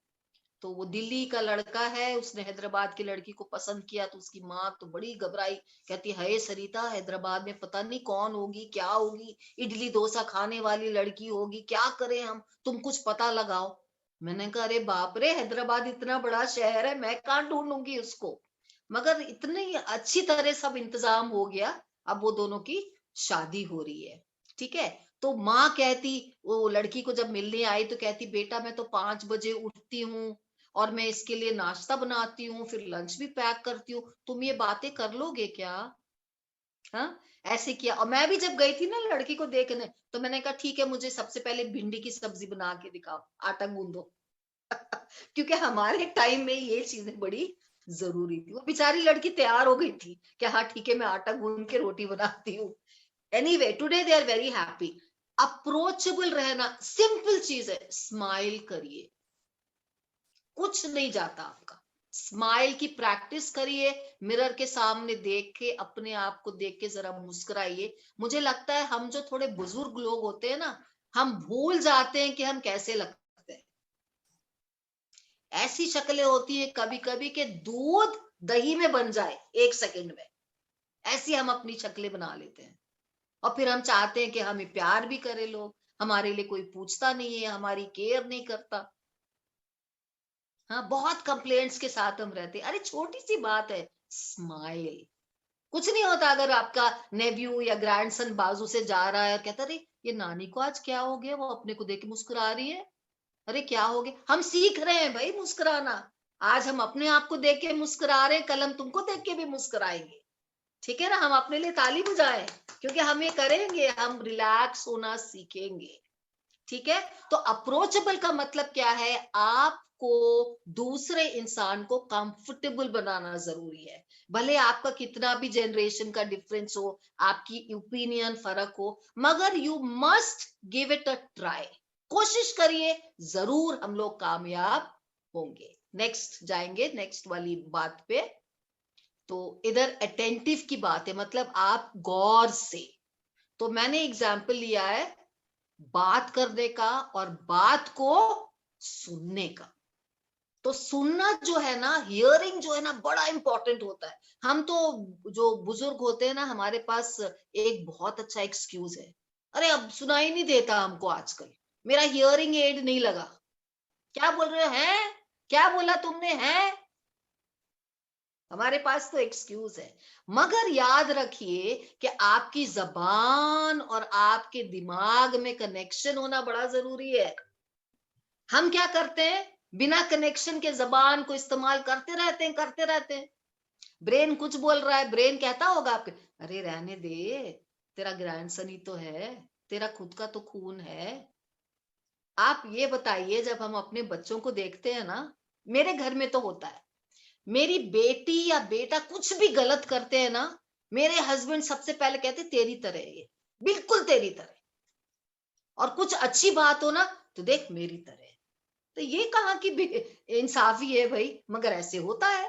तो वो दिल्ली का लड़का है, उसने हैदराबाद की लड़की को पसंद किया, तो उसकी माँ तो बड़ी घबराई, कहती है सरिता, हैदराबाद में पता नहीं कौन होगी, क्या होगी, इडली डोसा खाने वाली लड़की होगी, क्या करें हम, तुम कुछ पता लगाओ। मैंने कहा अरे बाप रे, हैदराबाद इतना बड़ा शहर है, मैं कहाँ ढूंढूंगी उसको। मगर इतनी अच्छी तरह सब इंतजाम हो गया, अब वो दोनों की शादी हो रही है। ठीक है, तो माँ कहती, वो लड़की को जब मिलने आई तो कहती, बेटा मैं तो 5 बजे उठती हूँ और मैं इसके लिए नाश्ता बनाती हूँ, फिर लंच भी पैक करती हूँ, तुम ये बातें कर लोगे क्या? हाँ, ऐसे किया। और मैं भी जब गई थी ना लड़की को देखने, तो मैंने कहा ठीक है, मुझे सबसे पहले भिंडी की सब्जी बना के दिखाओ, आटा गूंदो। क्योंकि हमारे टाइम में ये चीजें बड़ी जरूरी थी। वो बेचारी लड़की तैयार हो गई थी कि हाँ ठीक है, मैं आटा गूंद के रोटी बनाती हूँ। Anyway, today they are very happy. Approachable रहना सिंपल चीज है, स्माइल करिए, कुछ नहीं जाता आपका। स्माइल की प्रैक्टिस करिए, मिरर के सामने देख के, अपने आप को देख के जरा मुस्कुराइए। मुझे लगता है हम जो थोड़े बुजुर्ग लोग होते हैं ना, हम भूल जाते हैं कि हम कैसे लगते हैं। ऐसी शक्लें होती है कभी कभी कि दूध दही में बन जाए 1 सेकंड में, ऐसी हम अपनी शक्लें बना लेते हैं। और फिर हम चाहते हैं कि हमें प्यार भी करे लोग, हमारे लिए कोई पूछता नहीं है, हमारी केयर नहीं करता। हाँ, बहुत कंप्लेंट्स के साथ हम रहते हैं। अरे छोटी सी बात है, स्माइल, कुछ नहीं होता। अगर आपका नेव्यू या ग्रैंडसन बाजू से जा रहा है और कहता अरे ये नानी को आज क्या हो गया, वो अपने को देख के मुस्कुरा रही है, अरे क्या हो गया। हम सीख रहे हैं भाई मुस्कुराना। आज हम अपने आप को देख के मुस्कुरा रहे हैं, कल हम तुमको देख के भी मुस्कुराएंगे। ठीक है ना, हम अपने लिए ताली बजाएं, क्योंकि हम ये करेंगे, हम रिलैक्स होना सीखेंगे। ठीक है, तो अप्रोचेबल का मतलब क्या है? आपको दूसरे इंसान को कंफर्टेबल बनाना जरूरी है। भले आपका कितना भी जनरेशन का डिफरेंस हो, आपकी ओपिनियन फर्क हो, मगर you must give it a try. कोशिश करिए, जरूर हम लोग कामयाब होंगे। नेक्स्ट जाएंगे, नेक्स्ट वाली बात पे। तो इधर अटेंटिव की बात है, मतलब आप गौर से। तो मैंने एग्जाम्पल लिया है बात करने का और बात को सुनने का। तो सुनना जो है ना, हियरिंग जो है ना, बड़ा इंपॉर्टेंट होता है। हम तो जो बुजुर्ग होते हैं ना, हमारे पास एक बहुत अच्छा एक्सक्यूज है, अरे अब सुनाई नहीं देता हमको आजकल, मेरा हियरिंग एड नहीं लगा। क्या बोल रहे हैं, क्या बोला तुमने, है हमारे पास तो एक्सक्यूज है। मगर याद रखिए कि आपकी जबान और आपके दिमाग में कनेक्शन होना बड़ा जरूरी है। हम क्या करते हैं, बिना कनेक्शन के जबान को इस्तेमाल करते रहते हैं। ब्रेन कुछ बोल रहा है, ब्रेन कहता होगा आपके, अरे रहने दे, तेरा ग्रैंडसन ही तो है, तेरा खुद का तो खून है। आप ये बताइए, जब हम अपने बच्चों को देखते हैं ना, मेरे घर में तो होता है, मेरी बेटी या बेटा कुछ भी गलत करते हैं ना, मेरे हस्बैंड सबसे पहले कहते तेरी तरह है ये, बिल्कुल तेरी तरह। और कुछ अच्छी बात हो ना, तो देख मेरी तरह। तो ये कहाँ की इंसाफी है भाई, मगर ऐसे होता है।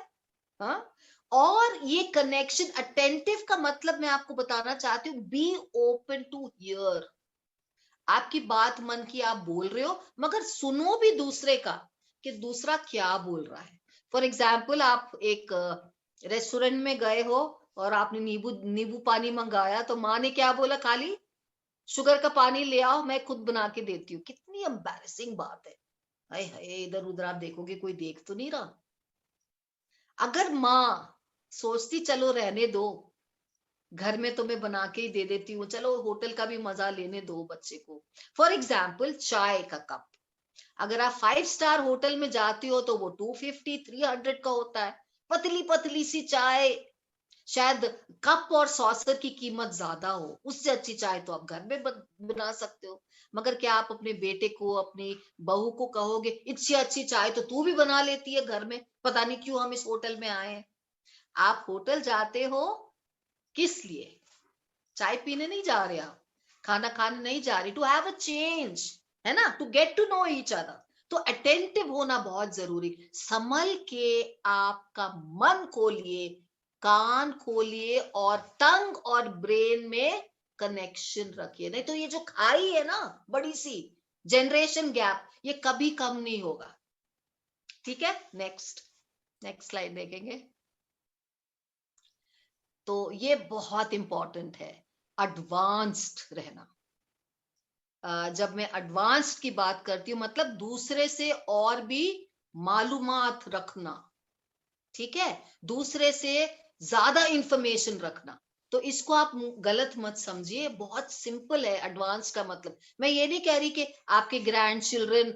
हाँ, और ये कनेक्शन, अटेंटिव का मतलब मैं आपको बताना चाहती हूँ, बी ओपन टू हियर। आपकी बात मन की आप बोल रहे हो, मगर सुनो भी दूसरे का कि दूसरा क्या बोल रहा है। फॉर एग्जाम्पल, आप एक रेस्टोरेंट में गए हो और आपने नींबू पानी मंगाया, तो माँ ने क्या बोला, खाली शुगर का पानी ले आओ, मैं खुद बना के देती हूँ। कितनी एम्बैरेसिंग बात है। हाय हाय, इधर उधर आप देखोगे, कोई देख तो नहीं रहा। अगर माँ सोचती चलो रहने दो, घर में तो मैं बना के ही दे देती हूँ, चलो होटल का भी मजा लेने दो बच्चे को। फॉर एग्जाम्पल, चाय का कप, अगर आप 5 स्टार होटल में जाती हो तो वो 250 300 का होता है। पतली पतली सी चाय, शायद कप और सॉसर की कीमत ज्यादा हो, उससे अच्छी चाय तो आप घर में बना सकते हो। मगर क्या आप अपने बेटे को, अपनी बहू को कहोगे इतनी अच्छी चाय तो तू भी बना लेती है घर में, पता नहीं क्यों हम इस होटल में आए हैं। आप होटल जाते हो किस लिए? चाय पीने नहीं जा रहे आप, खाना खाने नहीं जा रही, टू हैव अ चेंज, है ना, to get to know each other. तो अटेंटिव होना बहुत जरूरी। संभल के आपका मन खोलिए, कान खोलिए और टंग और ब्रेन में कनेक्शन रखिए। नहीं तो ये जो खाई है ना बड़ी सी जनरेशन गैप, ये कभी कम नहीं होगा। ठीक है, नेक्स्ट नेक्स्ट स्लाइड देखेंगे। तो ये बहुत इंपॉर्टेंट है, एडवांस्ड रहना। जब मैं एडवांस्ड की बात करती हूँ मतलब दूसरे से और भी मालूमात रखना, ठीक है, दूसरे से ज्यादा इंफॉर्मेशन रखना। तो इसको आप गलत मत समझिए, बहुत सिंपल है एडवांस का मतलब। मैं ये नहीं कह रही कि आपके ग्रैंड चिल्ड्रन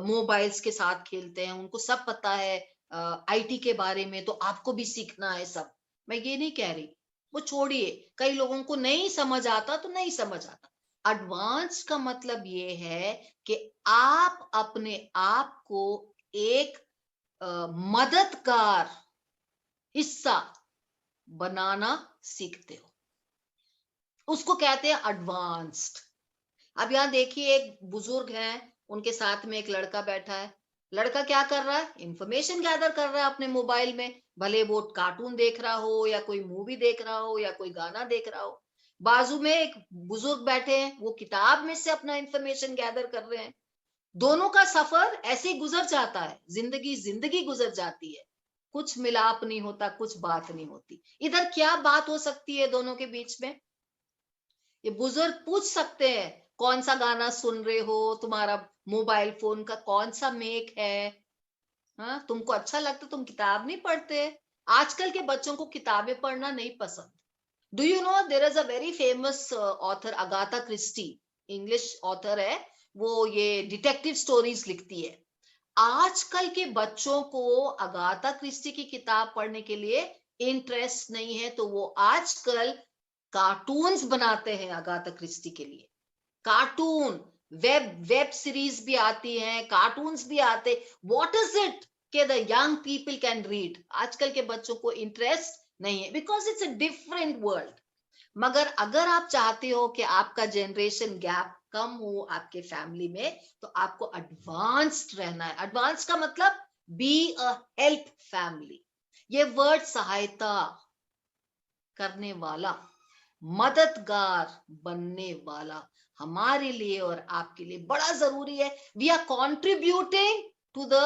मोबाइल्स के साथ खेलते हैं, उनको सब पता है आईटी के बारे में, तो आपको भी सीखना है सब, मैं ये नहीं कह रही। वो छोड़िए, कई लोगों को नहीं समझ आता तो नहीं समझ आता। एडवांस का मतलब ये है कि आप अपने आप को एक मददगार हिस्सा बनाना सीखते हो, उसको कहते हैं एडवांस्ड। अब यहां देखिए, एक बुजुर्ग हैं, उनके साथ में एक लड़का बैठा है। लड़का क्या कर रहा है? इंफॉर्मेशन गैदर कर रहा है अपने मोबाइल में, भले वो कार्टून देख रहा हो या कोई मूवी देख रहा हो या कोई गाना देख रहा हो। बाजू में एक बुजुर्ग बैठे हैं, वो किताब में से अपना इंफॉर्मेशन गैदर कर रहे हैं। दोनों का सफर ऐसे ही गुजर जाता है, जिंदगी जिंदगी गुजर जाती है, कुछ मिलाप नहीं होता, कुछ बात नहीं होती। इधर क्या बात हो सकती है दोनों के बीच में? ये बुजुर्ग पूछ सकते हैं कौन सा गाना सुन रहे हो, तुम्हारा मोबाइल फोन का कौन सा मेक है, हाँ तुमको अच्छा लगता, तुम किताब नहीं पढ़ते। आजकल के बच्चों को किताबें पढ़ना नहीं पसंद। Do you know there is a very famous author Agatha Christie, English author है वो, ये डिटेक्टिव स्टोरीज लिखती है। आजकल के बच्चों को अगाथा क्रिस्टी की किताब पढ़ने के लिए इंटरेस्ट नहीं है, तो वो आजकल कार्टून्स बनाते हैं अगाथा क्रिस्टी के लिए। कार्टून, वेब सीरीज भी आती हैं, कार्टून्स भी आते। व्हाट इज इट के the young people can read? आजकल के बच्चों को इंटरेस्ट नहीं है, because it's a different world. मगर अगर आप चाहते हो कि आपका जनरेशन गैप कम हो आपके फैमिली में, तो आपको एडवांस्ड रहना है। एडवांस का मतलब बी अ हेल्प फैमिली। ये वर्ड सहायता करने वाला, मददगार बनने वाला हमारे लिए और आपके लिए बड़ा जरूरी है। We are contributing to the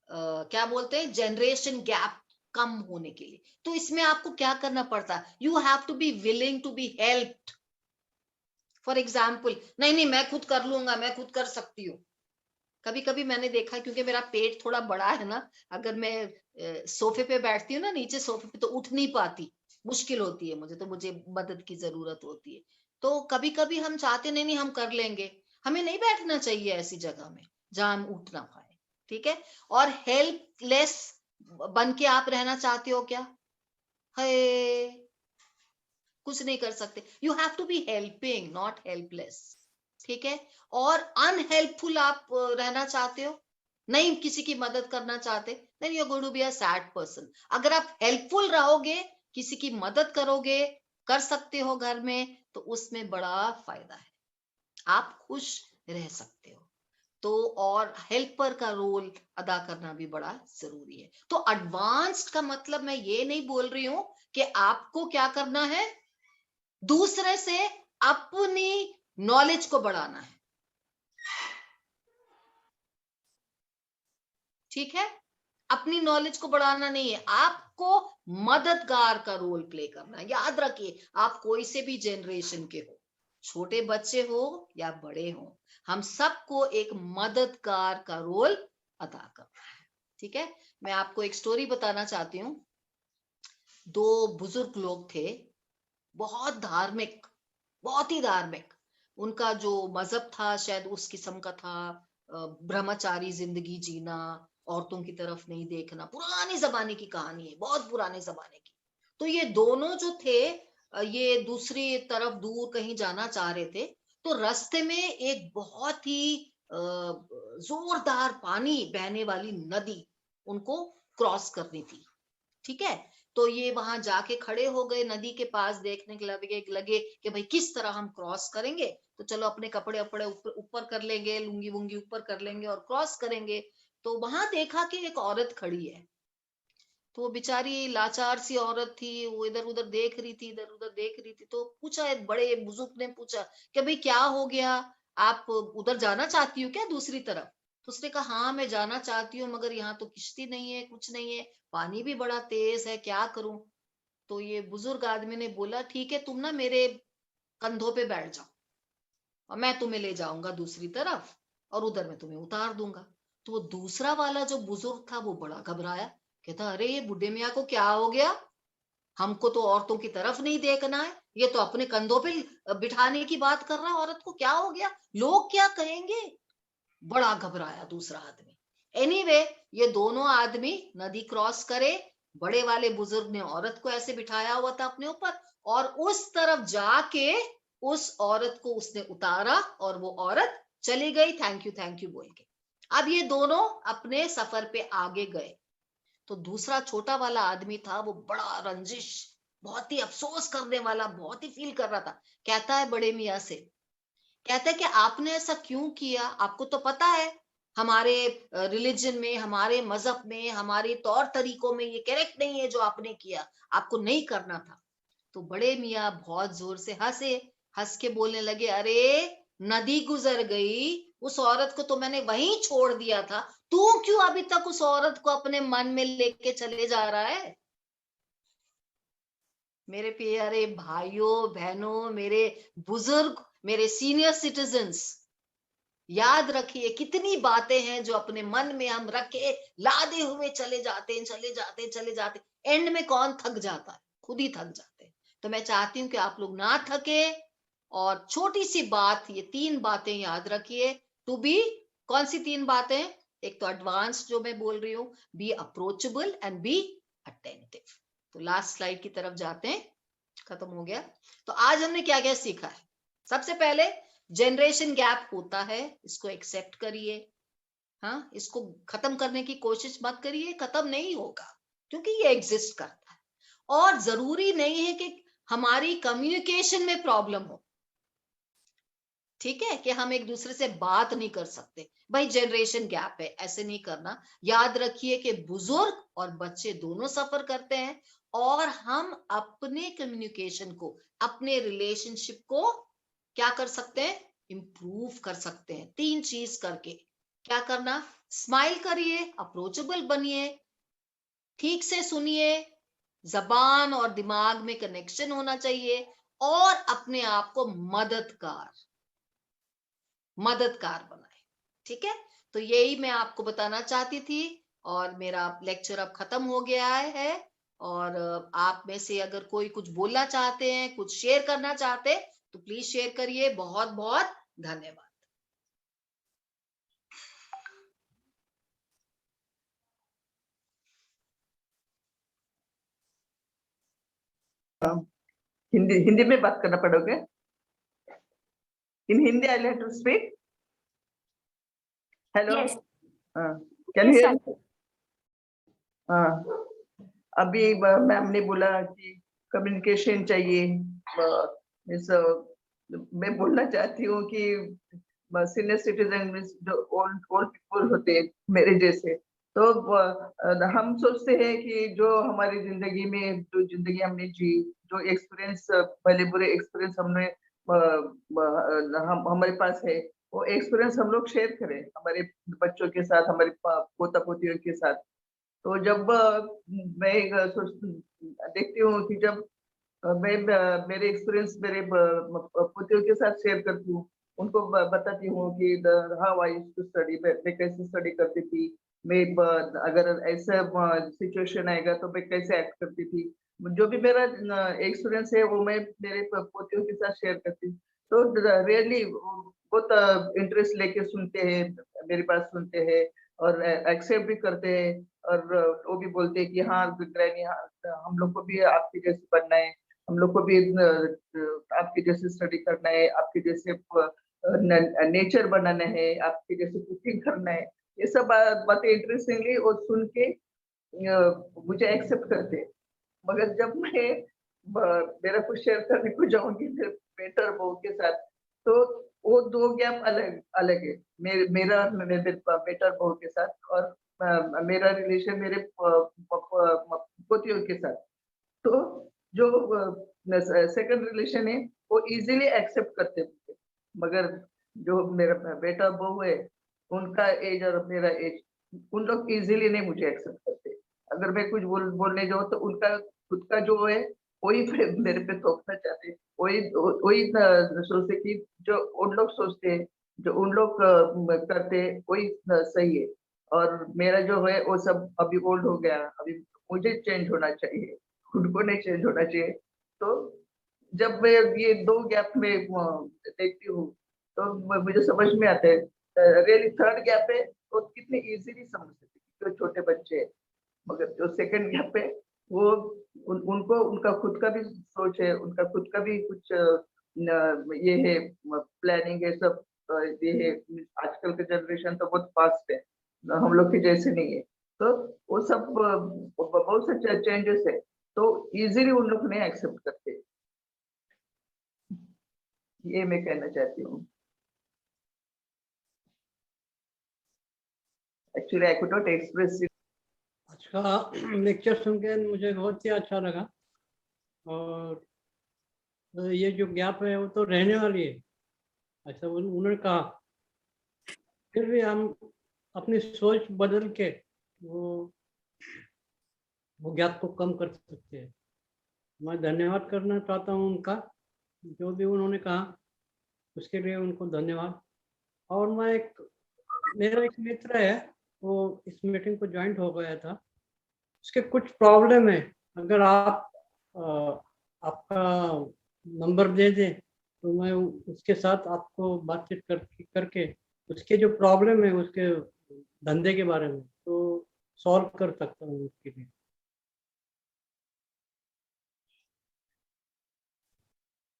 क्या बोलते हैं, जनरेशन गैप कम होने के लिए। तो इसमें आपको क्या करना पड़ता है? You have to be willing to be helped. For example, नहीं नहीं मैं खुद कर लूंगा, मैं खुद कर सकती हूँ। कभी कभी मैंने देखा, क्योंकि मेरा पेट थोड़ा बड़ा है ना, अगर मैं सोफे पे बैठती हूँ ना, नीचे सोफे पे, तो उठ नहीं पाती, मुश्किल होती है मुझे, तो मुझे मदद की जरूरत होती है। तो कभी कभी हम चाहते नहीं, नहीं हम कर लेंगे। हमें नहीं बैठना चाहिए ऐसी जगह में जहां हम उठ ना पाए, ठीक है। और हेल्पलेस बन के आप रहना चाहते हो क्या? है, कुछ नहीं कर सकते। You have to be helping, not helpless, ठीक है। और अनहेल्पफुल आप रहना चाहते हो, नहीं किसी की मदद करना चाहते, then you are going to be a sad person. अगर आप हेल्पफुल रहोगे, किसी की मदद करोगे, कर सकते हो घर में, तो उसमें बड़ा फायदा है, आप खुश रह सकते हो। तो और हेल्पर का रोल अदा करना भी बड़ा जरूरी है। तो एडवांस्ड का मतलब मैं ये नहीं बोल रही हूं कि आपको क्या करना है, दूसरे से अपनी नॉलेज को बढ़ाना है, ठीक है। अपनी नॉलेज को बढ़ाना नहीं है, आपको मददगार का रोल प्ले करना है। याद रखिए, आप कोई से भी जनरेशन के हो, छोटे बच्चे हो या बड़े हो, हम सबको एक मददगार का रोल अदा करना है, ठीक है। मैं आपको एक स्टोरी बताना चाहती हूँ। दो बुजुर्ग लोग थे, बहुत धार्मिक, बहुत ही धार्मिक। उनका जो मजहब था शायद उस किस्म का था, ब्रह्मचारी जिंदगी जीना, औरतों की तरफ नहीं देखना, पुराने जमाने की कहानी है, बहुत पुराने जमाने की। तो ये दोनों जो थे ये दूसरी तरफ दूर कहीं जाना चाह रहे थे। तो रास्ते में एक बहुत ही जोरदार पानी बहने वाली नदी उनको क्रॉस करनी थी, ठीक है। तो ये वहां जाके खड़े हो गए नदी के पास, देखने के लगे कि भाई किस तरह हम क्रॉस करेंगे। तो चलो अपने कपड़े अपड़े ऊपर कर लेंगे, लुंगी वुंगी ऊपर कर लेंगे और क्रॉस करेंगे। तो वहां देखा कि एक औरत खड़ी है। तो वो बेचारी लाचार सी औरत थी, वो इधर उधर देख रही थी, इधर उधर देख रही थी। तो पूछा, एक बड़े बुजुर्ग ने पूछा कि भाई क्या हो गया, आप उधर जाना चाहती हो क्या दूसरी तरफ? तो उसने कहा हाँ मैं जाना चाहती हूँ, मगर यहाँ तो किश्ती नहीं है, कुछ नहीं है, पानी भी बड़ा तेज है, क्या करूं? तो ये बुजुर्ग आदमी ने बोला ठीक है, तुम ना मेरे कंधों पे बैठ जाओ और मैं तुम्हें ले जाऊंगा दूसरी तरफ और उधर मैं तुम्हें उतार दूंगा। तो वो दूसरा वाला जो बुजुर्ग था वो बड़ा घबराया, कहता अरे ये बुढ़े मियाँ को क्या हो गया, हमको तो औरतों की तरफ नहीं देखना है, ये तो अपने कंधों पे बिठाने की बात कर रहा है, औरत को क्या हो गया, लोग क्या कहेंगे? बड़ा घबराया दूसरा आदमी। एनीवे ये दोनों आदमी नदी क्रॉस करे, बड़े वाले बुजुर्ग ने औरत को ऐसे बिठाया हुआ था अपने ऊपर, और उस तरफ जाके उस औरत को उसने उतारा और वो औरत चली गई थैंक यू बोल के। अब ये दोनों अपने सफर पे आगे गए। तो दूसरा छोटा वाला आदमी था, वो बड़ा रंजिश, बहुत ही अफसोस करने वाला, बहुत ही फील कर रहा था। कहता है बड़े मियाँ से, कहता है कि आपने ऐसा क्यों किया, आपको तो पता है हमारे रिलीजन में, हमारे मजहब में, हमारे तौर तरीकों में ये करेक्ट नहीं है जो आपने किया, आपको नहीं करना था। तो बड़े मियाँ बहुत जोर से हंसे, हंस के बोलने लगे अरे नदी गुजर गई, उस औरत को तो मैंने वहीं छोड़ दिया था, तू क्यों अभी तक उस औरत को अपने मन में लेके चले जा रहा है? मेरे प्यारे भाइयों बहनों, मेरे बुजुर्ग, मेरे सीनियर सिटीजन्स, याद रखिए कितनी बातें हैं जो अपने मन में हम रखे लादे हुए चले जाते हैं, चले जाते हैं, चले जाते हैं। एंड में कौन थक जाता है? खुद ही थक जाते हैं। तो मैं चाहती हूँ कि आप लोग ना थके, और छोटी सी बात, ये 3 बातें याद रखिए टू बी। कौन सी 3 बातें? एक तो एडवांस जो मैं बोल रही हूँ, be approachable and be attentive. तो लास्ट स्लाइड की तरफ जाते हैं, खत्म हो गया। तो आज हमने क्या क्या सीखा है? सबसे पहले जनरेशन गैप होता है, इसको एक्सेप्ट करिए। हाँ, इसको खत्म करने की कोशिश मत करिए, खत्म नहीं होगा क्योंकि ये एग्जिस्ट करता है। और जरूरी नहीं है कि हमारी कम्युनिकेशन में प्रॉब्लम हो, ठीक है, कि हम एक दूसरे से बात नहीं कर सकते, भाई जनरेशन गैप है, ऐसे नहीं करना। याद रखिए कि बुजुर्ग और बच्चे दोनों सफर करते हैं, और हम अपने कम्युनिकेशन को, अपने रिलेशनशिप को क्या कर सकते हैं? इंप्रूव कर सकते हैं 3 चीज करके। क्या करना? स्माइल करिए, अप्रोचेबल बनिए, ठीक से सुनिए, जबान और दिमाग में कनेक्शन होना चाहिए, और अपने आप को मददगार बनाए, ठीक है। तो यही मैं आपको बताना चाहती थी, और मेरा लेक्चर अब खत्म हो गया है। और आप में से अगर कोई कुछ बोलना चाहते हैं, कुछ शेयर करना चाहते हैं, तो प्लीज शेयर करिए। बहुत बहुत धन्यवाद। हिंदी हिंदी में बात करना पड़ोगे? In Hindi I have to speak. Hello, can you hear? हाँ, अभी मैम ने बोला कि कम्युनिकेशन चाहिए। मैं बोलना चाहती हूँ कि सीनियर सिटीजन जो ओल्ड पीपल होते हैं मेरे जैसे, तो हम सोचते हैं कि जो हमारी जिंदगी में, जो जिंदगी हमने जी, जो एक्सपीरियंस, भले बुरे एक्सपीरियंस हमने हमारे पास है, वो एक्सपीरियंस हम लोग शेयर करें हमारे बच्चों के साथ, हमारे पोता पोतियों के साथ। तो जब मैं देखती हूँ कि जब मैं मेरे एक्सपीरियंस मेरे पोतियों के साथ शेयर करती हूँ, उनको बताती हूँ कि how I used to study, मैं कैसे स्टडी करती थी, मैं अगर ऐसा सिचुएशन आएगा तो मैं कैसे एक्ट करती थी। जो भी मेरा एक्सपीरियंस है वो मैं मेरे पोतियों के साथ शेयर करती हूँ। तो रियली बहुत इंटरेस्ट लेके सुनते हैं, मेरी बात सुनते हैं और एक्सेप्ट भी करते हैं। और वो भी बोलते हैं कि हाँ ग्रैनी, हाँ, हम लोग को भी आपके जैसे बनना है, हम लोग को भी आपके जैसे स्टडी करना है, आपके जैसे नेचर बनाना है, आपके जैसे कुकिंग करना है। ये सब बातें इंटरेस्टिंगली और सुन के मुझे एक्सेप्ट करते हैं। मगर जब मैं मेरा कुछ शेयर करने को जाऊंगी मेरे बेटर बहू के साथ, तो वो दो गैप अलग अलग है। मेरा मेरे बेटर बहू के साथ और मेरा रिलेशन मेरे पोतियों के साथ। तो जो सेकंड रिलेशन है वो इजीली एक्सेप्ट करते हैं, मगर जो मेरा बेटा बहू है उनका एज और मेरा एज, उन लोग इजीली नहीं मुझे एक्सेप्ट करते। अगर मैं कुछ बोलने जाऊँ तो उनका खुद का जो है वही मेरे पे थोपना चाहते हैं, वही सोचते कि जो उन लोग सोचते हैं, जो उन लोग करते हैं वही सही है। और मेरा जो है वो सब अभी ओल्ड हो गया, अभी मुझे चेंज होना चाहिए, खुद को नहीं चेंज होना चाहिए। तो जब मैं ये दो गैप में देखती हूँ तो मुझे समझ में आता है रियली थर्ड गैप है तो कितने इजीली समझ सकते जो छोटे बच्चे हैं। मगर जो सेकंड गैप है वो उनको उनका खुद का भी सोच है, उनका खुद का भी कुछ ये है, प्लानिंग है सब। ये है, आजकल का जनरेशन तो बहुत फास्ट है, हम लोग के जैसे नहीं है। तो वो सब बहुत से चेंजेस है, तो इजीली उन लोग नहीं एक्सेप्ट करते। ये मैं कहना चाहती हूँ। Actually I could not express it. अच्छा लेक्चर सुन के मुझे बहुत ही अच्छा लगा। और ये जो गैप है वो तो रहने वाली है, ऐसा उन्होंने कहा। फिर भी हम अपनी सोच बदल के वो गैप को कम कर सकते हैं। मैं धन्यवाद करना चाहता हूँ उनका, जो भी उन्होंने कहा उसके लिए उनको धन्यवाद। और मेरा एक मित्र है, वो इस मीटिंग को ज्वाइंट हो गया था, उसके कुछ प्रॉब्लम है। अगर आप आपका नंबर दे दें तो मैं उसके साथ आपको बातचीत करके उसके जो प्रॉब्लम है उसके धंधे के बारे में तो सॉल्व कर सकता हूँ उसके लिए।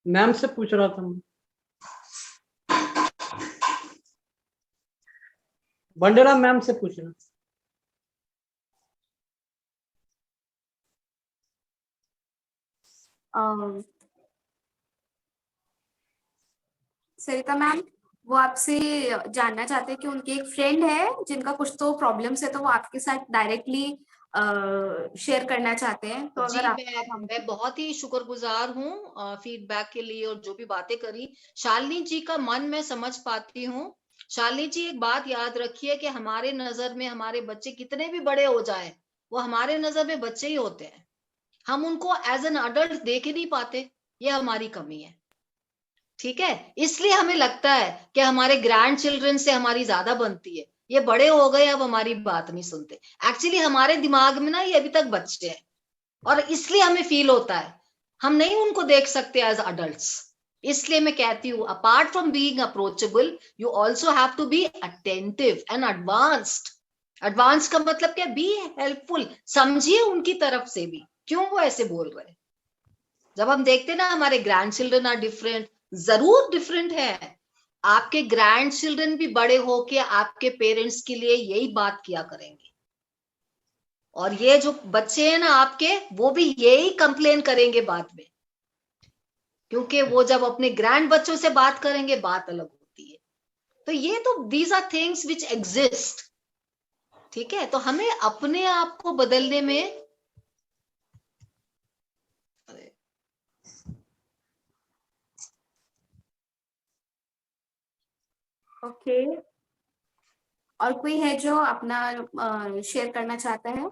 मैम से पूछ रहा था मैं, बंडेला मैम से पूछना। सरिता मैम, वो आपसे जानना चाहते हैं कि उनके एक फ्रेंड है जिनका कुछ तो प्रॉब्लम्स है, तो वो आपके साथ डायरेक्टली शेयर करना चाहते हैं। तो जी, अगर आप मैं बहुत ही शुक्रगुजार हूँ फीडबैक के लिए और जो भी बातें करी। शालिनी जी का मन मैं समझ पाती हूँ। शालिनी जी, एक बात याद रखिए कि हमारे नजर में हमारे बच्चे कितने भी बड़े हो जाएं, वो हमारे नजर में बच्चे ही होते हैं। हम उनको एज एन अडल्ट देख ही नहीं पाते, ये हमारी कमी है। ठीक है, इसलिए हमें लगता है कि हमारे ग्रैंड चिल्ड्रन से हमारी ज्यादा बनती है, ये बड़े हो गए अब हमारी बात नहीं सुनते। एक्चुअली हमारे दिमाग में ना ये अभी तक बच्चे हैं और इसलिए हमें फील होता है हम नहीं उनको देख सकते एज अडल्ट्स। इसलिए मैं कहती हूँ apart from being approachable you also have to be attentive and advanced. Advance का मतलब क्या? बी हेल्पफुल, समझिए उनकी तरफ से भी क्यों वो ऐसे बोल रहे हैं। जब हम देखते ना हमारे ग्रैंड चिल्ड्रन आर डिफरेंट, जरूर डिफरेंट है। आपके ग्रैंड चिल्ड्रन भी बड़े होके आपके पेरेंट्स के लिए यही बात किया करेंगे, और ये जो बच्चे हैं ना आपके, वो भी यही कंप्लेन करेंगे बाद में, क्योंकि वो जब अपने ग्रैंड बच्चों से बात करेंगे बात अलग होती है। तो ये तो these are things which exist. ठीक है, तो हमें अपने आप को बदलने में ओके, और कोई है जो अपना शेयर करना चाहता है?